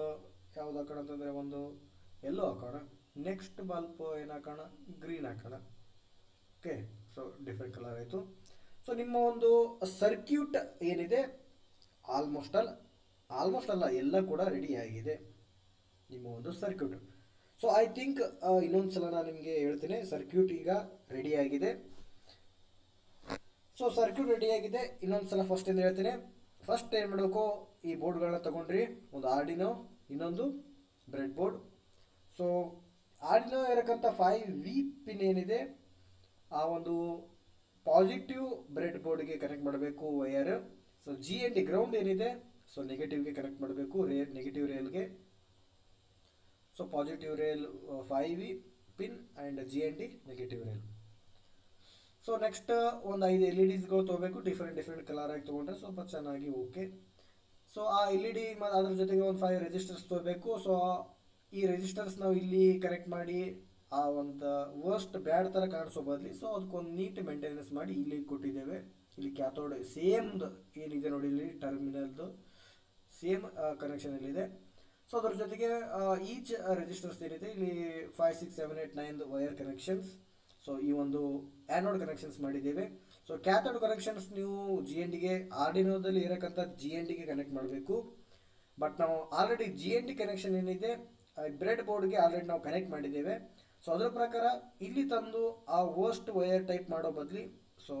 ಯಾವುದು ಹಾಕೋಣ ಅಂತಂದರೆ ಒಂದು ಯೆಲ್ಲೋ ಹಾಕೋಣ, ನೆಕ್ಸ್ಟ್ ಬಲ್ಬ್ ಏನು ಹಾಕೋಣ, ಗ್ರೀನ್ ಹಾಕೋಣ. ಓಕೆ, ಸೊ ಡಿಫ್ರೆಂಟ್ ಕಲರ್ ಆಯಿತು. ಸೊ ನಿಮ್ಮ ಒಂದು ಸರ್ಕ್ಯೂಟ್ ಏನಿದೆ ಆಲ್ಮೋಸ್ಟ್ ಅಲ್ಲ ಎಲ್ಲ ಕೂಡ ರೆಡಿ ಆಗಿದೆ ನಿಮ್ಮ ಒಂದು ಸರ್ಕ್ಯೂಟ್. ಸೊ ಐ ಥಿಂಕ್ ಇನ್ನೊಂದು ಸಲ ನಾನು ನಿಮಗೆ ಹೇಳ್ತೀನಿ, ಸರ್ಕ್ಯೂಟ್ ಈಗ ರೆಡಿ ಆಗಿದೆ. ಸೊ ಸರ್ಕ್ಯೂಟ್ ರೆಡಿ ಆಗಿದೆ. ಇನ್ನೊಂದು ಸಲ ಫಸ್ಟ್ ಏನು ಹೇಳ್ತೀನಿ, ಫಸ್ಟ್ ಏನು ಮಾಡಬೇಕು, ಈ ಬೋರ್ಡ್ಗಳನ್ನ ತೊಗೊಂಡ್ರಿ, ಒಂದು ಆರ್ಡಿನೋ, ಇನ್ನೊಂದು ಬ್ರೆಡ್ ಬೋರ್ಡ್. ಸೊ ಆರ್ಡಿನೋ ಇರಕ್ಕಂಥ 5V ಪಿನ್ ಏನಿದೆ ಆ ಒಂದು ಪಾಸಿಟಿವ್ ಬ್ರೆಡ್ ಬೋರ್ಡ್ಗೆ ಕನೆಕ್ಟ್ ಮಾಡಬೇಕು ವೈರ್. ಸೊ GND ಗ್ರೌಂಡ್ ಏನಿದೆ ಸೊ ನೆಗೆಟಿವ್ಗೆ ಕನೆಕ್ಟ್ ಮಾಡಬೇಕು, ನೆಗೆಟಿವ್ ರೇಲ್ಗೆ. So positive rail 5V pin and GND negative rail. So next ಒಂದು 5 LEDಸ್ಗಳು ತೊಗೋಬೇಕು, ಡಿಫ್ರೆಂಟ್ ಕಲರ್ ಆಗಿ ತೊಗೊಂಡ್ರೆ ಸ್ವಲ್ಪ ಚೆನ್ನಾಗಿ ಓಕೆ. ಸೊ ಆ LED ಮತ್ತು ಅದ್ರ ಜೊತೆಗೆ ಒಂದು 5 ರೆಜಿಸ್ಟರ್ಸ್ ತೊಗೋಬೇಕು. ಸೊ ಈ ರೆಜಿಸ್ಟರ್ಸ್ ನಾವು ಇಲ್ಲಿ ಕನೆಕ್ಟ್ ಮಾಡಿ ಆ ಒಂದು ವರ್ಸ್ಟ್ ಬ್ಯಾಡ್ ಥರ ಕಾಣಿಸೋ ಬದಲಿ ಸೊ ಅದಕ್ಕೊಂದು ನೀಟ್ ಮೇಂಟೆನೆನ್ಸ್ ಮಾಡಿ ಇಲ್ಲಿ ಕೊಟ್ಟಿದ್ದೇವೆ. ಇಲ್ಲಿ ಕ್ಯಾಥೋಡ್ ಸೇಮ್ದು ಏನಿದೆ ನೋಡಿ, ಇಲ್ಲಿ ಟರ್ಮಿನಲ್ದು ಸೇಮ್ ಕನೆಕ್ಷನಲ್ಲಿದೆ. ಸೊ ಅದ್ರ ಜೊತೆಗೆ ಈಚ್ ರೆಜಿಸ್ಟರ್ಸ್ ಏನಿದೆ ಇಲ್ಲಿ 5, 6, 7, 8, 9 ವೈರ್ ಕನೆಕ್ಷನ್ಸ್. ಸೊ ಈ ಒಂದು ಆ್ಯನೋಡ್ ಕನೆಕ್ಷನ್ಸ್ ಮಾಡಿದ್ದೇವೆ. ಸೊ ಕ್ಯಾಥೋಡ್ ಕನೆಕ್ಷನ್ಸ್ ನೀವು GNDಗೆ ಆರ್ಡಿನೋದಲ್ಲಿ ಇರಕ್ಕಂಥ GNDಗೆ ಕನೆಕ್ಟ್ ಮಾಡಬೇಕು. ಬಟ್ ನಾವು ಆಲ್ರೆಡಿ GND ಕನೆಕ್ಷನ್ ಏನಿದೆ ಬ್ರೆಡ್ ಬೋರ್ಡ್ಗೆ ಆಲ್ರೆಡಿ ನಾವು ಕನೆಕ್ಟ್ ಮಾಡಿದ್ದೇವೆ. ಸೊ ಅದರ ಪ್ರಕಾರ ಇಲ್ಲಿ ತಂದು ಆ ವರ್ಸ್ಟ್ ವೈರ್ ಟೈಪ್ ಮಾಡೋ ಬದಲಿ ಸೊ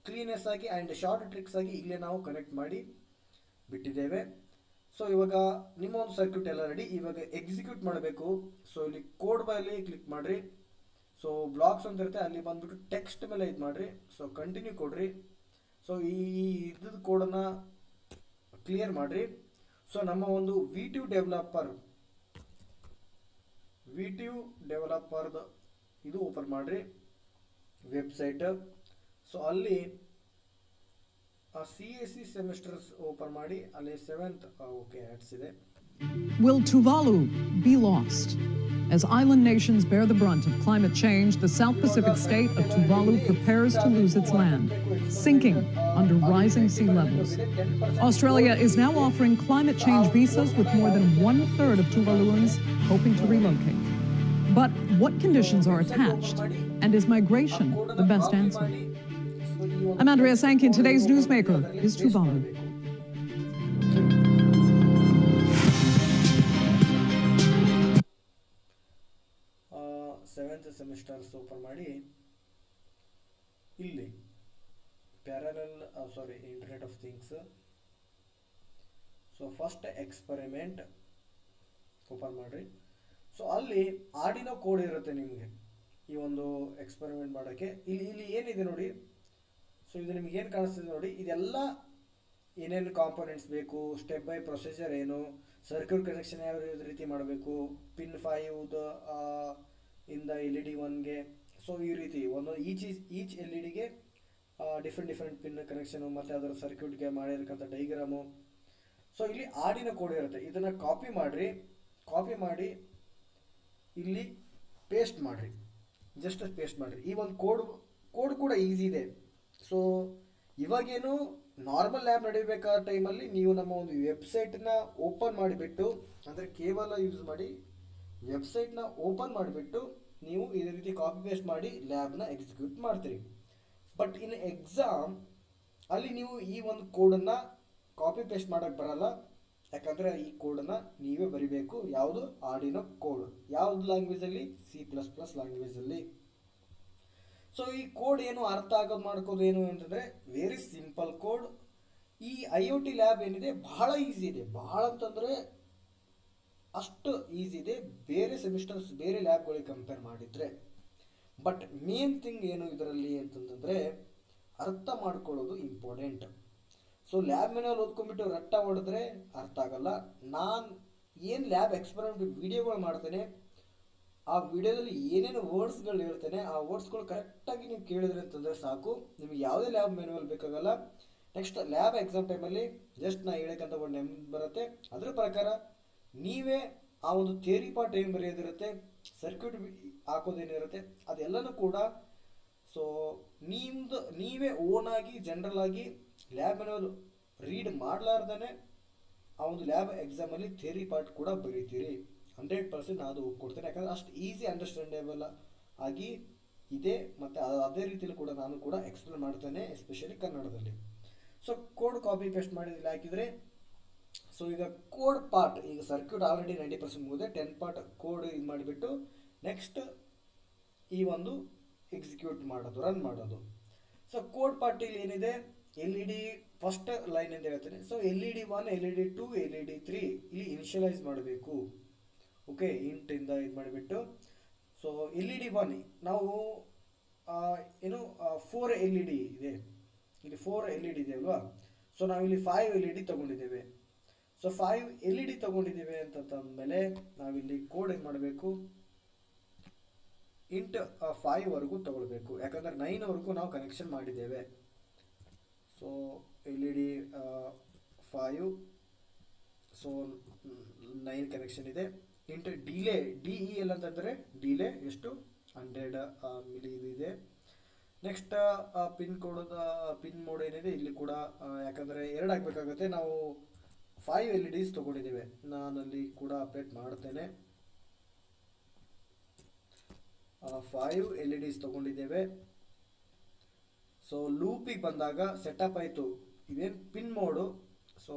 ಕ್ಲೀನೆಸ್ ಆಗಿ ಆ್ಯಂಡ್ ಶಾರ್ಟ್ ಟ್ರಿಕ್ಸ್ ಆಗಿ ಇಲ್ಲೇ ನಾವು ಕನೆಕ್ಟ್ ಮಾಡಿ ಬಿಟ್ಟಿದ್ದೇವೆ. ಸೊ ಇವಾಗ ನಿಮ್ಮ ಒಂದು ಸರ್ಕ್ಯೂಟ್ ಎಲ್ಲ ರೆಡಿ. ಇವಾಗ ಎಕ್ಸಿಕ್ಯೂಟ್ ಮಾಡಬೇಕು. ಸೊ ಇಲ್ಲಿ ಕೋಡ್ ಬೈಲಿ ಕ್ಲಿಕ್ ಮಾಡಿರಿ. ಸೊ ಬ್ಲಾಕ್ಸ್ ಅಂತ ಇರುತ್ತೆ, ಅಲ್ಲಿ ಬಂದ್ಬಿಟ್ಟು ಟೆಕ್ಸ್ಟ್ ಮೇಲೆ ಇದು ಮಾಡಿರಿ. ಸೊ ಕಂಟಿನ್ಯೂ ಕೊಡ್ರಿ. ಸೊ ಈ ಇದ್ರದ್ದು ಕೋಡನ್ನು ಕ್ಲಿಯರ್ ಮಾಡಿರಿ. ಸೊ ನಮ್ಮ ಒಂದು ವಿ ಟ್ಯೂ ಡೆವಲಪರ್ದು ಇದು ಓಪನ್ ಮಾಡಿರಿ ವೆಬ್ಸೈಟ್. ಸೊ ಅಲ್ಲಿ CAC ಸೆಮಿಸ್ಟರ್ಸ್ ಓಪನ್ ಮಾಡಿ, ಅಲ್ಲಿ 7th ಓಕೆ ಆಡ್ಸ್ ಇದೆ. Will Tuvalu be lost? As island nations bear the brunt of climate change, the South Pacific state of Tuvalu prepares to lose its land, sinking under rising sea levels. Australia is now offering climate change visas with more than 1/3 of Tuvaluans hoping to relocate. But what conditions are attached? And is migration the best answer? I'm Andrea Sankey, and today's newsmaker is Tuvalu. Seventh semesters open ಮಾಡಿ, ಇಲ್ಲಿ internet of things. So first experiment open ಮಾಡಿರಿ. ಸೊ ಅಲ್ಲಿ ಆರ್ಡಿನೋ ಕೋಡ್ ಇರುತ್ತೆ ನಿಮಗೆ ಈ ಒಂದು ಎಕ್ಸ್ಪೆರಿಮೆಂಟ್ ಮಾಡೋಕ್ಕೆ. ಇಲ್ಲಿ ಏನಿದೆ ನೋಡಿ. ಸೊ ಇದು ನಿಮ್ಗೆ ಏನು ಕಾಣಿಸ್ತಿದೆ ನೋಡಿ, ಇದೆಲ್ಲ ಏನೇನು ಕಾಂಪೋನೆಂಟ್ಸ್ ಬೇಕು, ಸ್ಟೆಪ್ ಬೈ ಪ್ರೊಸೀಜರ್ ಏನು, ಸರ್ಕ್ಯೂಟ್ ಕನೆಕ್ಷನ್ ಯಾವ ರೀತಿ ಮಾಡಬೇಕು, ಪಿನ್ 5 ಇಂದ LED 1ಗೆ. ಸೊ ಈ ರೀತಿ ಒಂದು ಈಚ್ LEDಗೆ ಡಿಫ್ರೆಂಟ್ ಪಿನ್ ಕನೆಕ್ಷನು ಮತ್ತು ಅದರ ಸರ್ಕ್ಯೂಟ್ಗೆ ಮಾಡಿರ್ತಕ್ಕಂಥ ಡೈಗ್ರಾಮು. ಸೊ ಇಲ್ಲಿ ಆರ್ಡಿನೋ ಕೋಡ್ ಇರುತ್ತೆ. ಇದನ್ನು ಕಾಪಿ ಮಾಡಿ ಇಲ್ಲಿ ಪೇಸ್ಟ್ ಮಾಡಿರಿ. ಜಸ್ಟ್ ಪೇಸ್ಟ್ ಮಾಡಿರಿ. ಈ ಒಂದು ಕೋಡ್ ಕೂಡ ಈಸಿ ಇದೆ. ಸೊ ಇವಾಗೇನು ನಾರ್ಮಲ್ ಲ್ಯಾಬ್ ನಡೀಬೇಕಾದ ಟೈಮಲ್ಲಿ ನೀವು ನಮ್ಮ ಒಂದು ವೆಬ್ಸೈಟ್ನ ಓಪನ್ ಮಾಡಿಬಿಟ್ಟು, ಅಂದರೆ ಕೇವಲ ಯೂಸ್ ಮಾಡಿ ವೆಬ್ಸೈಟ್ನ ಓಪನ್ ಮಾಡಿಬಿಟ್ಟು ನೀವು ಇದೇ ರೀತಿ ಕಾಪಿ ಪೇಸ್ಟ್ ಮಾಡಿ ಲ್ಯಾಬ್ನ ಎಕ್ಸಿಕ್ಯೂಟ್ ಮಾಡ್ತೀರಿ. ಬಟ್ ಇನ್ ಎಕ್ಸಾಮ್ ಅಲ್ಲಿ ನೀವು ಈ ಒಂದು ಕೋಡನ್ನು ಕಾಪಿ ಪೇಸ್ಟ್ ಮಾಡೋಕ್ಕೆ ಬರಲ್ಲ. ಯಾಕಂದರೆ ಈ ಕೋಡನ್ನು ನೀವೇ ಬರಿಬೇಕು. ಯಾವುದು? Arduino code. ಯಾವುದು ಲ್ಯಾಂಗ್ವೇಜಲ್ಲಿ? C++ ಲ್ಯಾಂಗ್ವೇಜಲ್ಲಿ. ಸೊ ಈ ಕೋಡ್ ಏನು ಅರ್ಥ ಆಗೋದು ಮಾಡ್ಕೋದು ಏನು ಅಂತಂದರೆ ವೆರಿ ಸಿಂಪಲ್ ಕೋಡ್. ಈ IoT ಲ್ಯಾಬ್ ಏನಿದೆ ಬಹಳ ಈಸಿ ಇದೆ. ಬಹಳ ಅಂತಂದರೆ ಅಷ್ಟು ಈಸಿ ಇದೆ ಬೇರೆ ಸೆಮಿಸ್ಟರ್ಸ್, ಬೇರೆ ಲ್ಯಾಬ್ಗಳಿಗೆ ಕಂಪೇರ್ ಮಾಡಿದರೆ. ಬಟ್ ಮೇನ್ ಥಿಂಗ್ ಏನು ಇದರಲ್ಲಿ ಅಂತಂದರೆ ಅರ್ಥ ಮಾಡ್ಕೊಳ್ಳೋದು ಇಂಪಾರ್ಟೆಂಟ್. ಸೊ ಲ್ಯಾಬ್ ಮೇಲೆ ಓದ್ಕೊಂಡ್ಬಿಟ್ಟು ರಟ್ಟ ಹೊಡೆದ್ರೆ ಅರ್ಥ ಆಗಲ್ಲ. ನಾನು ಏನು ಲ್ಯಾಬ್ ಎಕ್ಸ್ಪೆರಿಮೆಂಟ್ ವಿಡಿಯೋಗಳು ಮಾಡ್ತೇನೆ, ಆ ವಿಡಿಯೋದಲ್ಲಿ ಏನೇನು ವರ್ಡ್ಸ್ಗಳು ಹೇಳ್ತೇನೆ, ಆ ವರ್ಡ್ಸ್ಗಳು ಕರೆಕ್ಟಾಗಿ ನೀವು ಕೇಳಿದ್ರೆ ಅಂತಂದರೆ ಸಾಕು, ನಿಮಗೆ ಯಾವುದೇ ಲ್ಯಾಬ್ ಮ್ಯಾನ್ಯುವಲ್ ಬೇಕಾಗಲ್ಲ. ನೆಕ್ಸ್ಟ್ ಲ್ಯಾಬ್ ಎಕ್ಸಾಮ್ ಟೈಮಲ್ಲಿ ಜಸ್ಟ್ ನಾ ಹೇಳಕ್ಕಂತ ಒಂದು ನೆನಪು ಬರುತ್ತೆ. ಅದರ ಪ್ರಕಾರ ನೀವೇ ಆ ಒಂದು ಥಿಯರಿ ಪಾರ್ಟ್ ಏನು ಬರೆಯೋದಿರುತ್ತೆ, ಸರ್ಕ್ಯೂಟ್ ಹಾಕೋದೇನಿರುತ್ತೆ, ಅದೆಲ್ಲನೂ ಕೂಡ ಸೊ ನೀವೇ ಓನಾಗಿ ಜನರಲ್ ಆಗಿ ಲ್ಯಾಬ್ ಮ್ಯಾನ್ಯುವಲ್ ರೀಡ್ ಮಾಡಲಾರ್ದೇ ಆ ಒಂದು ಲ್ಯಾಬ್ ಎಕ್ಸಾಮಲ್ಲಿ ಥಿಯರಿ ಪಾರ್ಟ್ ಕೂಡ ಬರೀತೀರಿ. 100% ನಾನು ಅದು ಒಪ್ಕೊಡ್ತೇನೆ. ಯಾಕಂದರೆ ಅಷ್ಟು ಈಸಿ ಅಂಡರ್ಸ್ಟ್ಯಾಂಡೇಬಲ್ ಆಗಿ ಇದೆ. ಮತ್ತು ಅದೇ ರೀತಿಯಲ್ಲಿ ಕೂಡ ನಾನು ಕೂಡ ಎಕ್ಸ್ಪ್ಲೇನ್ ಮಾಡ್ತೇನೆ, ಎಸ್ಪೆಷಲಿ ಕನ್ನಡದಲ್ಲಿ. ಸೊ ಕೋಡ್ ಕಾಪಿ ಪೇಸ್ಟ್ ಮಾಡಿ ಇಲ್ಲಿ ಹಾಕಿದರೆ, ಸೊ ಈಗ ಕೋಡ್ ಪಾರ್ಟ್, ಈಗ ಸರ್ಕ್ಯೂಟ್ ಆಲ್ರೆಡಿ 90% ಮುಗಿದೆ, 10 ಪಾರ್ಟ್ ಕೋಡ್ ಇದು ಮಾಡಿಬಿಟ್ಟು ನೆಕ್ಸ್ಟ್ ಈ ಒಂದು ಎಕ್ಸಿಕ್ಯೂಟ್ ಮಾಡೋದು, ರನ್ ಮಾಡೋದು. ಸೊ ಕೋಡ್ ಪಾರ್ಟಿಲಿ ಏನಿದೆ, LED ಫಸ್ಟ್ ಲೈನ್ ಅಂತ ಹೇಳ್ತೇನೆ. ಸೊ LED 1, LED 2, LED 3 ಇಲ್ಲಿ ಇನಿಷಿಯಲೈಸ್ ಮಾಡಬೇಕು. ಓಕೆ, ಇಂಟಿಂದ ಇದು ಮಾಡಿಬಿಟ್ಟು. ಸೊ LED 1 ನಾವು ಏನು 4 LED ಇದೆ, ಇಲ್ಲಿ 4 LED ಇದೆ ಅಲ್ವಾ. ಸೊ ನಾವಿಲ್ಲಿ 5 LED ತೊಗೊಂಡಿದ್ದೇವೆ. ಸೊ 5 LED ತೊಗೊಂಡಿದ್ದೇವೆ ಅಂತಂದಮೇಲೆ ನಾವಿಲ್ಲಿ ಕೋಡ್ ಏನು ಮಾಡಬೇಕು, ಇಂಟ್ 5ವರೆಗೂ ತೊಗೊಳ್ಬೇಕು. ಯಾಕಂದರೆ 9ವರೆಗೂ ನಾವು ಕನೆಕ್ಷನ್ ಮಾಡಿದ್ದೇವೆ. ಸೊ LED 5, ಸೊ 9 ಕನೆಕ್ಷನ್ ಇದೆ. ಇಂಟು ಡಿಲೇ, DEL ಅಂತಂದರೆ ಡಿಲೇ ಎಷ್ಟು 100 ಮಿಲಿ ಇದೆ. ನೆಕ್ಸ್ಟ್ ಪಿನ್ ಮೋಡ್ ಏನಿದೆ ಇಲ್ಲಿ ಕೂಡ, ಯಾಕಂದರೆ 2 ಆಗಬೇಕಾಗುತ್ತೆ. ನಾವು 5 LEDs ತೊಗೊಂಡಿದ್ದೇವೆ, ನಾನಲ್ಲಿ ಕೂಡ ಅಪ್ಡೇಟ್ ಮಾಡ್ತೇನೆ. 5 LEDs ತೊಗೊಂಡಿದ್ದೇವೆ. ಸೊ ಲೂಪಿಗೆ ಬಂದಾಗ ಸೆಟಪ್ ಆಯಿತು. ಇದೇನು ಪಿನ್ ಮೋಡು. ಸೊ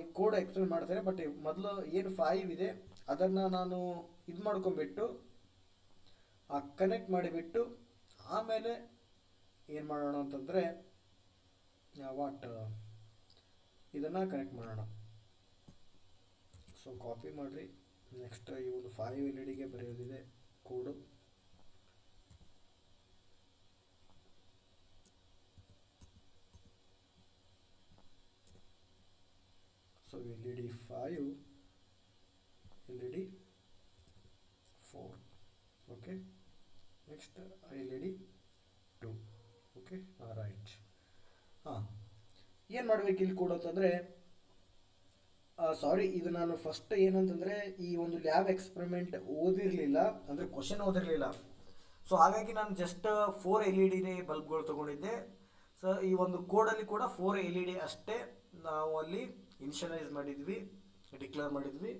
ಈ ಕೋಡ್ ಎಕ್ಸ್ಪ್ಲೇನ್ ಮಾಡ್ತೇನೆ. ಬಟ್ ಮೊದಲು ಏನು 5 ಇದೆ ಅದನ್ನು ನಾನು ಇದು ಮಾಡ್ಕೊಂಬಿಟ್ಟು ಕನೆಕ್ಟ್ ಮಾಡಿಬಿಟ್ಟು ಆಮೇಲೆ ಏನು ಮಾಡೋಣ ಅಂತಂದರೆ ಇದನ್ನು ಕನೆಕ್ಟ್ ಮಾಡೋಣ. ಸೊ ಕಾಪಿ ಮಾಡಿರಿ. ನೆಕ್ಸ್ಟ್ ಈ ಒಂದು 5 LEDಗೆ ಬರೆಯೋದಿದೆ ಕೋಡು. 5 LED 4. Okay, next LED 2. Okay, right. ಏನು ಮಾಡಬೇಕು ಇಲ್ಲಿ ಕೂಡ ಅಂತಂದರೆ, ಸಾರಿ, ಇದು ನಾನು ಫಸ್ಟ್ ಏನಂತಂದರೆ ಈ ಒಂದು ಲ್ಯಾಬ್ ಎಕ್ಸ್ಪೆರಿಮೆಂಟ್ ಓದಿರಲಿಲ್ಲ, ಅಂದರೆ ಕ್ವಶನ್ ಓದಿರಲಿಲ್ಲ. ಸೊ ಹಾಗಾಗಿ ನಾನು ಜಸ್ಟ್ 4 LED ಬಲ್ಬ್ಗಳು ತೊಗೊಂಡಿದ್ದೆ. ಸೊ ಈ ಒಂದು ಕೋಡಲ್ಲಿ ಕೂಡ 4 LED ಅಷ್ಟೇ ನಾವು ಅಲ್ಲಿ ಇನಿಷಿಯಲೈಸ್ ಮಾಡಿದ್ವಿ, ಡಿಕ್ಲೇರ್ ಮಾಡಿದ್ವಿ.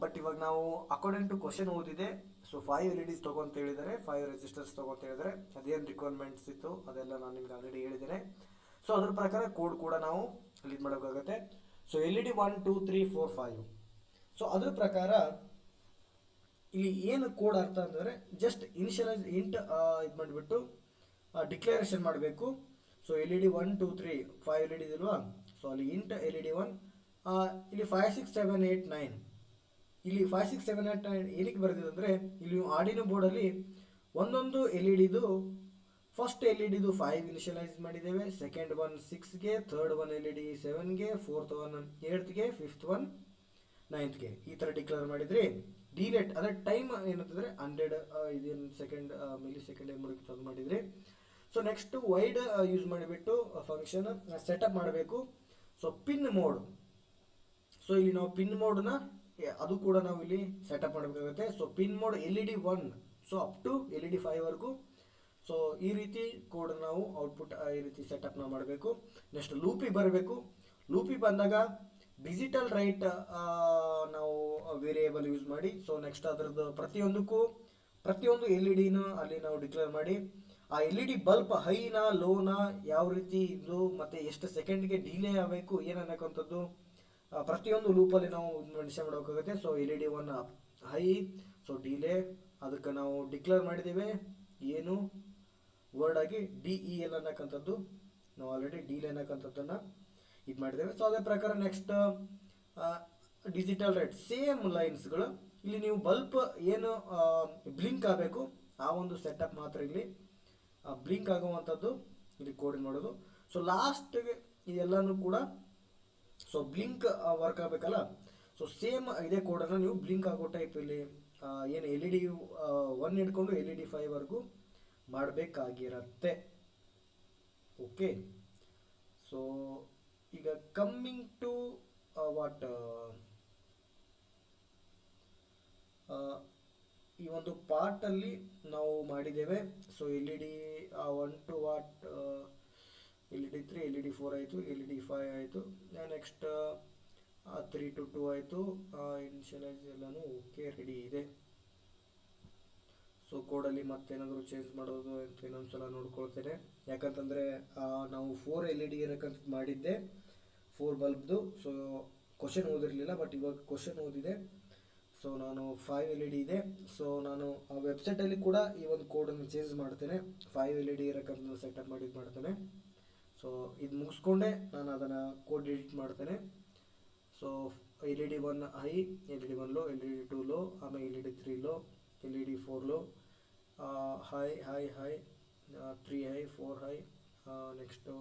ಬಟ್ ಇವಾಗ ನಾವು ಅಕಾರ್ಡಿಂಗ್ ಟು ಕ್ವಶನ್ ಓದಿದೆ. ಸೊ 5 LEDs ತೊಗೊಂತ ಹೇಳಿದ್ದಾರೆ, 5 ರೆಸಿಸ್ಟರ್ಸ್ ತೊಗೊಂತ ಹೇಳಿದರೆ ಅದೇನು ರಿಕ್ವೈರ್ಮೆಂಟ್ಸ್ ಇತ್ತು ಅದೆಲ್ಲ ನಾನು ನಿಮ್ಗೆ ಆಲ್ರೆಡಿ ಹೇಳಿದ್ದೇನೆ. ಸೊ ಅದ್ರ ಪ್ರಕಾರ ಕೋಡ್ ಕೂಡ ನಾವು ಲೀಡ್ ಮಾಡೋಕ್ಕಾಗತ್ತೆ. So LED 1 2 3 4 5. ಸೊ ಅದ್ರ ಪ್ರಕಾರ ಇಲ್ಲಿ ಏನು ಕೋಡ್ ಅರ್ಥ ಅಂತಂದರೆ, ಜಸ್ಟ್ ಇನಿಷಿಯಲೈಸ್ ಇಂಟ್ ಇದು ಮಾಡಿಬಿಟ್ಟು ಡಿಕ್ಲರೇಷನ್ ಮಾಡಬೇಕು. So LED 1 2 3 5 LED ಇದಲ್ವಾ. ಸೊ ಅಲ್ಲಿ ಇಂಟ್ LED 1, ಇಲ್ಲಿ 5 6 7 8 9. ಇಲ್ಲಿ 5 6 7 8 9 ಏನಕ್ಕೆ ಬರೆದಿದೆ ಅಂದರೆ, ಇಲ್ಲಿ ಆರ್ಡಿನೋ ಬೋರ್ಡಲ್ಲಿ ಒಂದೊಂದು LEDದು ಫಸ್ಟ್ LEDದು 5 ಇನಿಷಿಯಲೈಸ್ ಮಾಡಿದ್ದೇವೆ, ಸೆಕೆಂಡ್ ಒನ್ 6ಗೆ, ಥರ್ಡ್ ಒನ್ LED 7ಗೆ, ಫೋರ್ತ್ ಒನ್ 8ಗೆ, ಫಿಫ್ತ್ ಒನ್ 9ಗೆ, ಈ ಥರ ಡಿಕ್ಲೇರ್ ಮಾಡಿದ್ರಿ. ಡಿಲೇಟ್ ಅಂದರೆ ಟೈಮ್ ಏನಂತಂದರೆ 100 ಇದೇನು ಸೆಕೆಂಡ್ ಮಿಲಿ ಸೆಕೆಂಡ್ ಏನು ಮಾಡೋಕ್ಕೆ ಅದು ಮಾಡಿದ್ರಿ. ಸೊ ನೆಕ್ಸ್ಟ್ ವೈಡ್ ಯೂಸ್ ಮಾಡಿಬಿಟ್ಟು ಫಂಕ್ಷನ್ ಸೆಟಪ್ ಮಾಡಬೇಕು. ಸೊ ಪಿನ್ ಮೋಡ್, ಸೊ ಇಲ್ಲಿ ನಾವು ಪಿನ್ ಮೋಡ್ನ ಅದು ಕೂಡ ನಾವು ಇಲ್ಲಿ ಸೆಟಪ್ ಮಾಡಬೇಕಾಗುತ್ತೆ. So pin mode LED 1, so up to LED 5ವರೆಗೂ. ಸೊ ಈ ರೀತಿ ಕೋಡ್ ನಾವು ಔಟ್ಪುಟ್ ಈ ರೀತಿ ಸೆಟಪ್ನ ಮಾಡಬೇಕು. ನೆಕ್ಸ್ಟ್ ಲೂಪಿಗೆ ಬರಬೇಕು. ಲೂಪಿಗೆ ಬಂದಾಗ ಡಿಜಿಟಲ್ ರೈಟ್ ನಾವು ವೇರಿಯೇಬಲ್ ಯೂಸ್ ಮಾಡಿ. ಸೊ ನೆಕ್ಸ್ಟ್ ಅದರದ್ದು ಪ್ರತಿಯೊಂದು LEDನ ಅಲ್ಲಿ ನಾವು ಡಿಕ್ಲೇರ್ ಮಾಡಿ, ಆ LED ಬಲ್ಬ್ ಹೈನಾ ಲೋನಾ, ಯಾವ ರೀತಿ ಇದು ಮತ್ತು ಎಷ್ಟು ಸೆಕೆಂಡ್ಗೆ ಡಿಲೇ ಆಗಬೇಕು ಏನನ್ನಕ್ಕಂಥದ್ದು ಪ್ರತಿಯೊಂದು ಲೂಪಲ್ಲಿ ನಾವು ಮೆನ್ಷನ್ ಮಾಡೋಕ್ಕಾಗುತ್ತೆ. So LED 1 high, so delay ಅದಕ್ಕೆ ನಾವು ಡಿಕ್ಲೇರ್ ಮಾಡಿದ್ದೇವೆ ಏನು ವರ್ಡ್ ಆಗಿ DEL ಅನ್ನಕ್ಕಂಥದ್ದು, ನಾವು ಆಲ್ರೆಡಿ ಡಿಲೇ ಅನ್ನಕ್ಕಂಥದ್ದನ್ನು ಇದು ಮಾಡಿದ್ದೇವೆ. ಸೊ ಅದೇ ಪ್ರಕಾರ ನೆಕ್ಸ್ಟ್ ಡಿಜಿಟಲ್ ರೈಟ್ ಸೇಮ್ ಲೈನ್ಸ್ಗಳು. ಇಲ್ಲಿ ನೀವು ಬಲ್ಬ್ ಏನು ಬ್ಲಿಂಕ್ ಆಗಬೇಕು ಆ ಒಂದು ಸೆಟಪ್ ಮಾತ್ರ ಇಲ್ಲಿ ಬ್ಲಿಂಕ್ ಆಗುವಂಥದ್ದು ಇಲ್ಲಿ ಕೋಡ್ ಮಾಡೋದು. ಸೊ ಲಾಸ್ಟ್ಗೆ ಇದೆಲ್ಲನೂ ಕೂಡ ಸೊ ಬ್ಲಿಂಕ್ ವರ್ಕ್ ಆಗಬೇಕಲ್ಲ. ಸೊ ಸೇಮ್ ಇದೇ ಕೋಡನ್ನು ನೀವು ಬ್ಲಿಂಕ್ ಆಗೋ ಟೈಪ್ ಇಲ್ಲಿ ಏನು LED 1 ಹಿಡ್ಕೊಂಡು LED 5ವರೆಗೂ ಮಾಡಬೇಕಾಗಿರತ್ತೆ. ಓಕೆ, ಸೊ ಈಗ ಕಮ್ಮಿಂಗ್ ಟು ವಾಟ್ ಈ ಒಂದು ಪಾರ್ಟಲ್ಲಿ ನಾವು ಮಾಡಿದ್ದೇವೆ. So LED 1 to what LED 3, LED 4 ಆಯಿತು, LED 5 ಆಯಿತು, ನೆಕ್ಸ್ಟ್ 3 to 2 ಆಯಿತು. ಇನಿಷಿಯಲೈಸ್ ಎಲ್ಲನೂ ಓಕೆ ರೆಡಿ ಇದೆ. ಸೊ ಕೋಡಲ್ಲಿ ಮತ್ತೇನಾದರೂ ಚೇಂಜ್ ಮಾಡೋದು ಅಂತ ಇನ್ನೊಂದು ಸಲ ನೋಡ್ಕೊಳ್ತೇನೆ. ಯಾಕಂತಂದರೆ ನಾವು 4 LED ಇರೋಕ್ಕಂತ ಮಾಡಿದ್ದೆ 4 ಬಲ್ಬ್ದು. ಸೊ ಕ್ವಶನ್ ಓದಿರಲಿಲ್ಲ, ಬಟ್ ಇವಾಗ ಕ್ವಶನ್ ಓದಿದೆ. ಸೊ ನಾನು 5 LED ಇದೆ. ಸೊ ನಾನು ಆ ವೆಬ್ಸೈಟಲ್ಲಿ ಕೂಡ ಈ ಒಂದು ಕೋಡನ್ನು ಚೇಂಜ್ ಮಾಡ್ತೇನೆ. 5 LED ಇರೋಕ್ಕಂತ ಸೆಟಪ್ ಮಾಡ್ತೇನೆ. ಸೊ ಇದು ಮುಗಿಸ್ಕೊಂಡೆ ನಾನು ಅದನ್ನು ಕೋಡ್ ಎಡಿಟ್ ಮಾಡ್ತೇನೆ. So LED 1 high, LED 1 low, LED 2 low, ಆಮೇಲೆ LED 3 low, LED 4 low, high 3 high, 4 high, next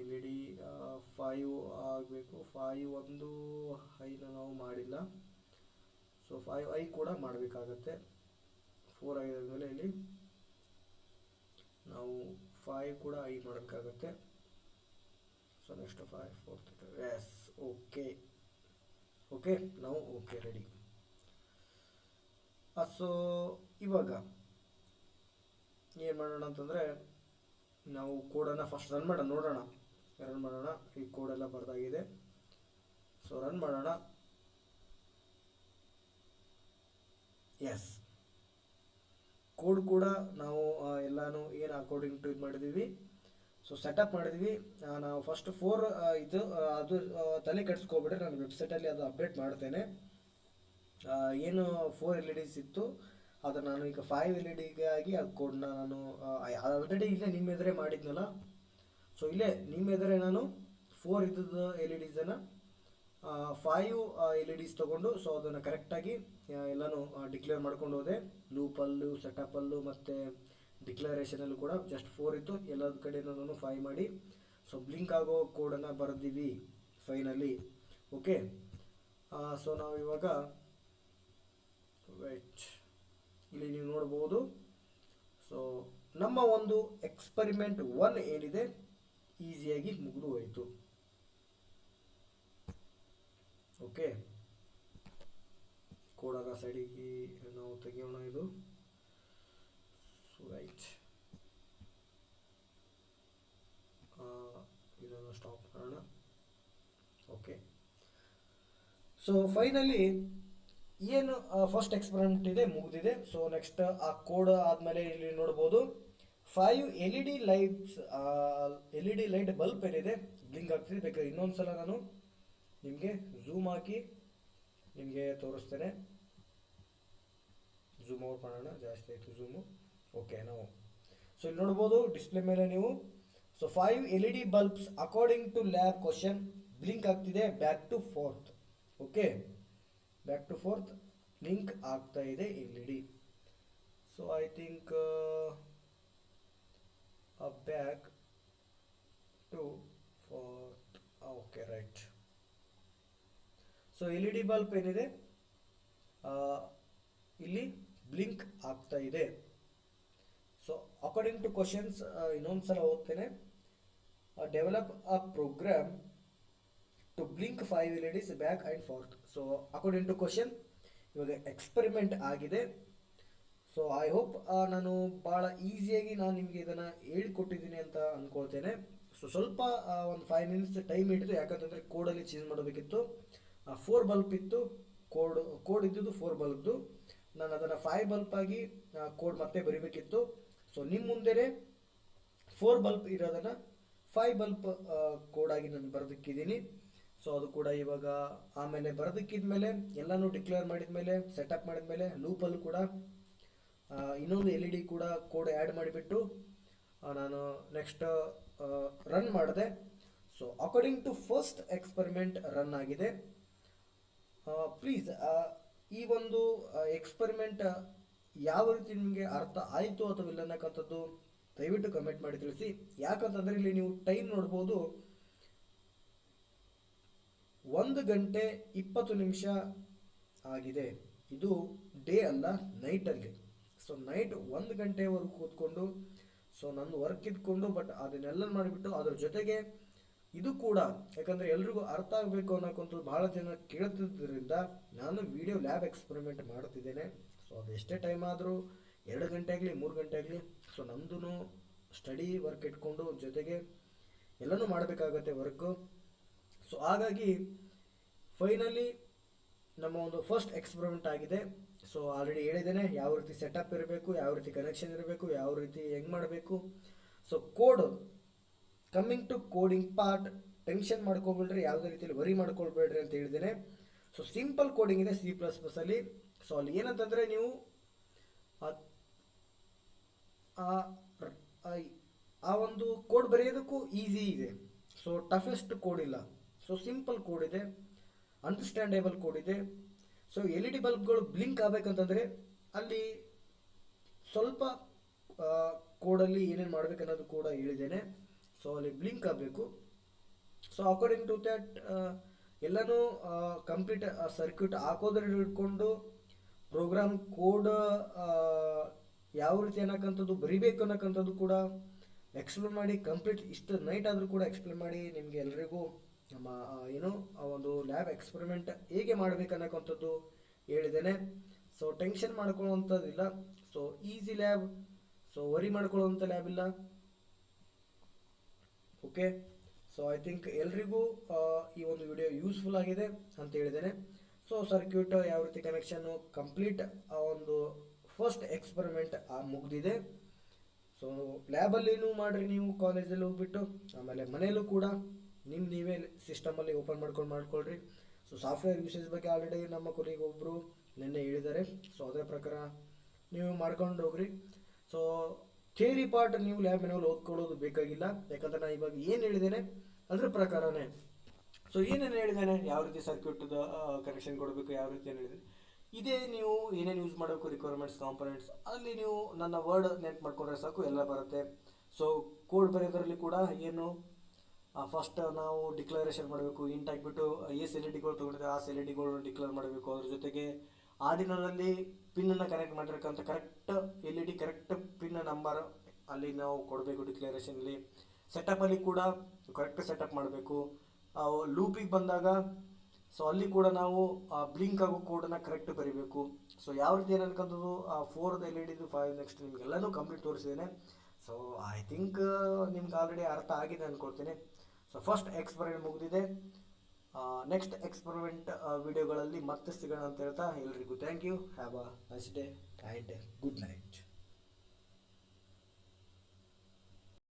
LED 5 ಆಗಬೇಕು. 5 ಒಂದು ಹೈನ ನಾವು ಮಾಡಿಲ್ಲ. ಸೊ 5 ಹೈ ಕೂಡ ಮಾಡಬೇಕಾಗತ್ತೆ. 4 ಆಗಿದ್ಮೇಲೆ ಇಲ್ಲಿ ನಾವು 5 ಕೂಡ ಹೈ ಮಾಡಬೇಕಾಗತ್ತೆ. ಸೊ ನೆಕ್ಸ್ಟ್ 5 4 ಎಸ್ ಓಕೆ ನಾವು ಓಕೆ ರೆಡಿ. ಸೊ ಇವಾಗ ಏನು ಮಾಡೋಣ ಅಂತಂದರೆ, ನಾವು ಕೋಡನ್ನು ಫಸ್ಟ್ ರನ್ ಮಾಡೋಣ. ಈ ಕೋಡೆಲ್ಲ ಬರ್ದಾಗಿದೆ. ಸೊ ರನ್ ಮಾಡೋಣ. ಎಸ್, ಕೋಡ್ ಕೂಡ ನಾವು ಎಲ್ಲಾನು ಏನು ಅಕಾರ್ಡಿಂಗ್ ಟು ಇದು ಮಾಡಿದ್ದೀವಿ. ಸೊ ಸೆಟಪ್ ಮಾಡಿದ್ವಿ. ನಾವು ಫಸ್ಟ್ 4 ಇದು ಅದು ತಲೆ ಕೆಡಿಸ್ಕೊಬಿಟ್ರೆ ನಾನು ವೆಬ್ಸೈಟಲ್ಲಿ ಅದು ಅಪ್ಡೇಟ್ ಮಾಡ್ತೇನೆ. ಏನು 4 LEDs ಇತ್ತು ಅದು ನಾನು ಈಗ 5 LEDಗೆ ಆಗಿ ಅದು ಕೋಡ್ನ ನಾನು ಆಲ್ರೆಡಿ ಇಲ್ಲೇ ನಿಮ್ಮ ಎದುರೇ ಮಾಡಿದ್ನಲ್ಲ. ಸೊ ಇಲ್ಲೇ ನಿಮ್ಮ ಎದುರೇ ನಾನು 4 ಇದ್ದದ್ದು LEDಸನ್ನು 5 LEDs ತೊಗೊಂಡು ಸೊ ಅದನ್ನು ಕರೆಕ್ಟಾಗಿ ಎಲ್ಲನೂ ಡಿಕ್ಲೇರ್ ಮಾಡ್ಕೊಂಡು ಹೋದೆ. ಲೂಪಲ್ಲೂ ಸೆಟಪಲ್ಲೂ ಮತ್ತು ಡಿಕ್ಲರೇಷನಲ್ಲೂ ಕೂಡ ಜಸ್ಟ್ 4 ಇತ್ತು. ಎಲ್ಲದ ಕಡೆಯೂ ನಾನು 5 ಮಾಡಿ ಸೊ ಬ್ಲಿಂಕ್ ಆಗೋ ಕೋಡನ್ನು ಬರೆದಿವಿ ಫೈನಲ್ಲಿ. ಓಕೆ, ಸೊ ನಾವು ಇವಾಗ ವೆಯ್ಟ್, ಇಲ್ಲಿ ನೀವು ನೋಡ್ಬೋದು. ಸೊ ನಮ್ಮ ಒಂದು ಎಕ್ಸ್ಪರಿಮೆಂಟ್ 1 ಏನಿದೆ ಈಸಿಯಾಗಿ ಮುಗಿದು ಹೋಯಿತು. ಓಕೆ, ಕೋಡರ ಸೈಡಿಗೆ ನಾವು ತೆಗೆಯೋಣ. ಇದು ರೈಟ್, ಇದನ್ನು ಸ್ಟಾಪ್ ಮಾಡೋಣ. ಓಕೆ, ಸೊ ಫೈನಲಿ ಏನು ಫಸ್ಟ್ ಎಕ್ಸ್ಪೆರಿಮೆಂಟ್ ಇದೆ ಮುಗಿದಿದೆ. ಸೊ ನೆಕ್ಸ್ಟ್ ಆ ಕೋಡ್ ಆದಮೇಲೆ ಇಲ್ಲಿ ನೋಡ್ಬೋದು 5 LED lights, LED light bulb ಏನಿದೆ ಬ್ಲಿಂಕ್ ಆಗ್ತಿದೆ. ಬೇಕಾದ್ರೆ ಇನ್ನೊಂದ್ಸಲ ನಾನು ನಿಮಗೆ ಝೂಮ್ ಹಾಕಿ ನಿಮಗೆ ತೋರಿಸ್ತೇನೆ. ಝೂಮ್ ಔಟ್ ಮಾಡೋಣ, ಜಾಸ್ತಿ ಆಯಿತು ಝೂಮು. ಓಕೆ, ನಾವು ಸೊ ಇಲ್ಲಿ ನೋಡ್ಬೋದು ಡಿಸ್ಪ್ಲೇ ಮೇಲೆ ನೀವು. So 5 LED bulbs according to lab question blink ಆಗ್ತಿದೆ back to forth. Okay, back to forth blink ಆಗ್ತಾ ಇದೆ LED. So I think back to forth. Okay, right. So LED bulb ಏನಿದೆ ಇಲ್ಲಿ ಬ್ಲಿಂಕ್ ಆಗ್ತಾ ಇದೆ. ಸೊ ಅಕಾರ್ಡಿಂಗ್ ಟು ಕ್ವಶನ್ಸ್ ಇನ್ನೊಂದ್ಸಲ ಓದ್ತೇನೆ. Develop a program to blink 5 LEDs back and forth. So according to question ಇವಾಗ ಎಕ್ಸ್ಪೆರಿಮೆಂಟ್ ಆಗಿದೆ. ಸೊ ಐ ಹೋಪ್ ನಾನು ಭಾಳ ಈಸಿಯಾಗಿ ನಾನು ನಿಮಗೆ ಇದನ್ನು ಹೇಳಿಕೊಟ್ಟಿದ್ದೀನಿ ಅಂತ ಅಂದ್ಕೊಳ್ತೇನೆ. ಸೊ ಸ್ವಲ್ಪ ಒಂದು 5 ಮಿನಿಟ್ಸ್ ಟೈಮ್ ಹಿಡಿದು, ಯಾಕಂತಂದರೆ ಕೋಡಲ್ಲಿ ಚೇಂಜ್ ಮಾಡಬೇಕಿತ್ತು. 4 ಬಲ್ಬ್ ಇತ್ತು, ಕೋಡ್ ಇದ್ದಿದ್ದು 4 ಬಲ್ಬ್ದು. ನಾನು ಅದನ್ನು 5 ಬಲ್ಬ್ ಆಗಿ ಕೋಡ್ ಮತ್ತೆ ಬರೀಬೇಕಿತ್ತು. ಸೊ ನಿಮ್ಮ ಮುಂದೆನೇ 4 ಬಲ್ಬ್ ಇರೋದನ್ನು 5 ಬಲ್ಬ್ ಕೋಡ್ ಆಗಿ ನಾನು ಬರೆದಿಕ್ಕಿದ್ದೀನಿ. ಸೊ ಅದು ಕೂಡ ಇವಾಗ ಆಮೇಲೆ ಬರೆದಿಕ್ಕಿದ್ಮೇಲೆ ಎಲ್ಲನೂ ಡಿಕ್ಲೇರ್ ಮಾಡಿದ್ಮೇಲೆ ಸೆಟಪ್ ಮಾಡಿದ್ಮೇಲೆ ಲೂಪಲ್ಲೂ ಕೂಡ ಇನ್ನೊಂದು LED ಕೂಡ ಕೋಡ್ ಆ್ಯಡ್ ಮಾಡಿಬಿಟ್ಟು ನಾನು ನೆಕ್ಸ್ಟ್ ರನ್ ಮಾಡಿದೆ. So according to first experiment run ಆಗಿದೆ. ಪ್ಲೀಸ್ ಈ ಒಂದು ಎಕ್ಸ್ಪೆರಿಮೆಂಟ್ ಯಾವ ರೀತಿ ನಿಮಗೆ ಅರ್ಥ ಆಯಿತು ಅಥವಾ ಇಲ್ಲ ಅನ್ನೋಕ್ಕಂಥದ್ದು ದಯವಿಟ್ಟು ಕಮೆಂಟ್ ಮಾಡಿ ತಿಳಿಸಿ. ಯಾಕಂತಂದರೆ ಇಲ್ಲಿ ನೀವು ಟೈಮ್ ನೋಡ್ಬೋದು, 1 ಗಂಟೆ 20 ನಿಮಿಷ ಆಗಿದೆ. ಇದು ಡೇ ಅಲ್ಲ, ನೈಟಲ್ಲಿ. ಸೊ ನೈಟ್ 1 ಗಂಟೆವರೆಗೂ ಕೂತ್ಕೊಂಡು ಸೊ ನನ್ನ ವರ್ಕ್ ಇಟ್ಕೊಂಡು ಬಟ್ ಅದನ್ನೆಲ್ಲ ಮಾಡಿಬಿಟ್ಟು ಅದ್ರ ಜೊತೆಗೆ ಇದು ಕೂಡ ಯಾಕಂದರೆ ಎಲ್ರಿಗೂ ಅರ್ಥ ಆಗಬೇಕು ಅನ್ನೋಕ್ಕಂಥದ್ದು ಭಾಳ ಜನ ಕೇಳ್ತಿದ್ದರಿಂದ ನಾನು ವಿಡಿಯೋ ಲ್ಯಾಬ್ ಎಕ್ಸ್ಪೆರಿಮೆಂಟ್ ಮಾಡ್ತಿದ್ದೇನೆ. ಸೊ ಅದು ಎಷ್ಟೇ ಟೈಮ್ ಆದರೂ 2 ಗಂಟೆ ಆಗಲಿ 3 ಗಂಟೆ ಆಗಲಿ ಸೊ ನಮ್ಮದು ಸ್ಟಡಿ ವರ್ಕ್ ಇಟ್ಕೊಂಡು ಜೊತೆಗೆ ಎಲ್ಲನೂ ಮಾಡಬೇಕಾಗತ್ತೆ ವರ್ಕು. ಸೊ ಹಾಗಾಗಿ ಫೈನಲಿ ನಮ್ಮ ಒಂದು ಫಸ್ಟ್ ಎಕ್ಸ್ಪೆರಿಮೆಂಟ್ ಆಗಿದೆ. ಸೊ ಆಲ್ರೆಡಿ ಹೇಳಿದ್ದೇನೆ ಯಾವ ರೀತಿ ಸೆಟಪ್ ಇರಬೇಕು, ಯಾವ ರೀತಿ ಕನೆಕ್ಷನ್ ಇರಬೇಕು, ಯಾವ ರೀತಿ ಹೆಂಗೆ ಮಾಡಬೇಕು. So code coming to coding part, tension ಮಾಡ್ಕೊಬೇಡ್ರಿ, ಯಾವುದೇ ರೀತಿಯಲ್ಲಿ ವರಿ ಮಾಡ್ಕೊಳ್ಬೇಡ್ರಿ ಅಂತ ಹೇಳಿದ್ದೇನೆ. ಸೊ ಸಿಂಪಲ್ ಕೋಡಿಂಗ್ ಇದೆ C++ಅಲ್ಲಿ. ಸೊ ಅಲ್ಲಿ ಏನಂತಂದರೆ ನೀವು ಆ ಒಂದು ಕೋಡ್ ಬರೆಯೋದಕ್ಕೂ ಈಸಿ ಇದೆ. ಸೊ ಟಫೆಸ್ಟ್ ಕೋಡ್ ಇಲ್ಲ. ಸೊ ಸಿಂಪಲ್ ಕೋಡ್ ಇದೆ, ಅಂಡರ್ಸ್ಟ್ಯಾಂಡೇಬಲ್ ಕೋಡ್ ಇದೆ. ಸೊ LED ಬಲ್ಬ್ಗಳು ಬ್ಲಿಂಕ್ ಆಗಬೇಕಂತಂದರೆ ಅಲ್ಲಿ ಸ್ವಲ್ಪ ಕೋಡಲ್ಲಿ ಏನೇನು ಮಾಡಬೇಕನ್ನೋದು ಕೂಡ ಹೇಳಿದ್ದೇನೆ. ಸೊ ಅಲ್ಲಿ ಬ್ಲಿಂಕ್ ಆಗಬೇಕು. ಸೊ ಅಕಾರ್ಡಿಂಗ್ ಟು ದ್ಯಾಟ್ ಎಲ್ಲನೂ ಕಂಪ್ಲೀಟ್ ಸರ್ಕ್ಯೂಟ್ ಹಾಕೋದ್ರಲ್ಲಿ ಹಿಡ್ಕೊಂಡು ಪ್ರೋಗ್ರಾಮ್ ಕೋಡ್ ಯಾವ ರೀತಿ ಅನ್ನೋಕ್ಕಂಥದ್ದು ಬರಿಬೇಕು ಅನ್ನೋಕ್ಕಂಥದ್ದು ಕೂಡ ಎಕ್ಸ್ಪ್ಲೇನ್ ಮಾಡಿ ಕಂಪ್ಲೀಟ್ ಇಷ್ಟು ನೈಟ್ ಆದರೂ ಕೂಡ ಎಕ್ಸ್ಪ್ಲೇನ್ ಮಾಡಿ ನಿಮಗೆ ಎಲ್ರಿಗೂ ನಮ್ಮ ಏನು ಆ ಒಂದು ಲ್ಯಾಬ್ ಎಕ್ಸ್ಪೆರಿಮೆಂಟ್ ಹೇಗೆ ಮಾಡಬೇಕು ಅನ್ನೋಕ್ಕಂಥದ್ದು ಹೇಳಿದ್ದೇನೆ. ಸೊ ಟೆನ್ಷನ್ ಮಾಡ್ಕೊಳ್ಳೋವಂಥದ್ದಿಲ್ಲ. So easy lab, so worry ಮಾಡ್ಕೊಳ್ಳೋವಂಥ ಲ್ಯಾಬ್ ಇಲ್ಲ. ಓಕೆ, ಸೊ ಐ ಥಿಂಕ್ ಎಲ್ರಿಗೂ ಈ ಒಂದು ವಿಡಿಯೋ ಯೂಸ್ಫುಲ್ ಆಗಿದೆ ಅಂತ ಹೇಳಿದ್ದೇನೆ. ಸೊ ಸರ್ಕ್ಯೂಟ್ ಯಾವ ರೀತಿ ಕನೆಕ್ಷನ್ನು ಕಂಪ್ಲೀಟ್ ಆ ಒಂದು ಫಸ್ಟ್ ಎಕ್ಸ್ಪೆರಿಮೆಂಟ್ ಮುಗಿದಿದೆ. ಸೊ ಲ್ಯಾಬಲ್ಲಿನೂ ಮಾಡಿರಿ ನೀವು ಕಾಲೇಜಲ್ಲಿ ಹೋಗ್ಬಿಟ್ಟು, ಆಮೇಲೆ ಮನೆಯಲ್ಲೂ ಕೂಡ ನೀವೇ ಸಿಸ್ಟಮಲ್ಲಿ ಓಪನ್ ಮಾಡ್ಕೊಳ್ರಿ. ಸೊ ಸಾಫ್ಟ್ವೇರ್ ಯೂಸೇಜ್ ಬಗ್ಗೆ ಆಲ್ರೆಡಿ ನಮ್ಮ ಕೊಲೀಗ್ ಒಬ್ಬರು ನಿನ್ನೆ ಹೇಳಿದ್ದಾರೆ. ಸೊ ಅದರ ಪ್ರಕಾರ ನೀವು ಮಾಡ್ಕೊಂಡು ಹೋಗ್ರಿ. ಸೊ ಥಿಯರಿ ಪಾರ್ಟ್ ನೀವು ಲ್ಯಾಬ್ ಮನೆಯಲ್ಲಿ ಓದ್ಕೊಳ್ಳೋದು ಬೇಕಾಗಿಲ್ಲ, ಯಾಕಂದರೆ ನಾನು ಇವಾಗ ಏನು ಹೇಳಿದ್ದೇನೆ ಅದ್ರ ಪ್ರಕಾರನೇ. ಸೊ ಏನೇನು ಹೇಳಿದ್ದೇನೆ, ಯಾವ ರೀತಿ ಸರ್ಕ್ಯೂಟ್ದ ಕನೆಕ್ಷನ್ ಕೊಡಬೇಕು, ಯಾವ ರೀತಿ ಏನು ಹೇಳಿದೆ, ಇದೇ ನೀವು ಏನೇನು ಯೂಸ್ ಮಾಡಬೇಕು ರಿಕ್ವೈರ್ಮೆಂಟ್ಸ್ ಕಾಂಪೊನೆಂಟ್ಸ್ ಅಲ್ಲಿ ನೀವು ನನ್ನ ವರ್ಡ್ ನೆಟ್ ಮಾಡ್ಕೊಂಡ್ರೆ ಸಾಕು, ಎಲ್ಲ ಬರುತ್ತೆ. ಸೊ ಕೋಡ್ ಬರೆಯೋದ್ರಲ್ಲಿ ಕೂಡ ಏನು ಫಸ್ಟ್ ನಾವು ಡಿಕ್ಲರೇಷನ್ ಮಾಡಬೇಕು. ಇಂಟ್ ಹಾಕ್ಬಿಟ್ಟು ಎಸ್ ಎಲ್ ಇ ಡಿಗಳು ತೊಗೊಂಡಿದ್ದೆ ಆ ಎಲ್ ಇ ಡಿಗಳು ಡಿಕ್ಲೇರ್ ಮಾಡಬೇಕು. ಅದ್ರ ಜೊತೆಗೆ ಆರ್ಡಿನರಲ್ಲಿ ಪಿನ್ನನ್ನು ಕನೆಕ್ಟ್ ಮಾಡಿರಕ್ಕಂಥ correct L E D correct pin number ಅಲ್ಲಿ ನಾವು ಕೊಡಬೇಕು ಡಿಕ್ಲರೇಷನಲ್ಲಿ. ಸೆಟಪಲ್ಲಿ ಕೂಡ ಕರೆಕ್ಟ್ ಸೆಟಪ್ ಮಾಡಬೇಕು. ಲೂಪಿಗೆ ಬಂದಾಗ ಸೊ ಅಲ್ಲಿ ಕೂಡ ನಾವು ಬ್ಲಿಂಕ್ ಆಗೋ ಕೋಡನ್ನು ಕರೆಕ್ಟ್ ಬರೀಬೇಕು. ಸೊ ಯಾವ ರೀತಿ ಏನು ಅನ್ಕೊಂಥದ್ದು 4 ಎಲ್ ಇ ಡಿದು 5 ನೆಕ್ಸ್ಟ್ ನಿಮಗೆಲ್ಲನೂ ಕಂಪ್ಲೀಟ್ ತೋರಿಸಿದ್ದೇನೆ. ಸೊ ಐ ಥಿಂಕ್ ನಿಮ್ಗೆ ಆಲ್ರೆಡಿ ಅರ್ಥ ಆಗಿದೆ ಅಂದ್ಕೊಳ್ತೀನಿ. ಸೊ ಫಸ್ಟ್ ಎಕ್ಸ್ಪೆರಿಮೆಂಟ್ ಮುಗಿದಿದೆ. ನೆಕ್ಸ್ಟ್ ಎಕ್ಸ್ಪೆರಿಮೆಂಟ್ ವಿಡಿಯೋಗಳಲ್ಲಿ ಮತ್ತೆ ಸಿಗೋಣ ಅಂತ ಹೇಳ್ತಾ ಎಲ್ರಿಗೂ thank you. Have a nice day and good night.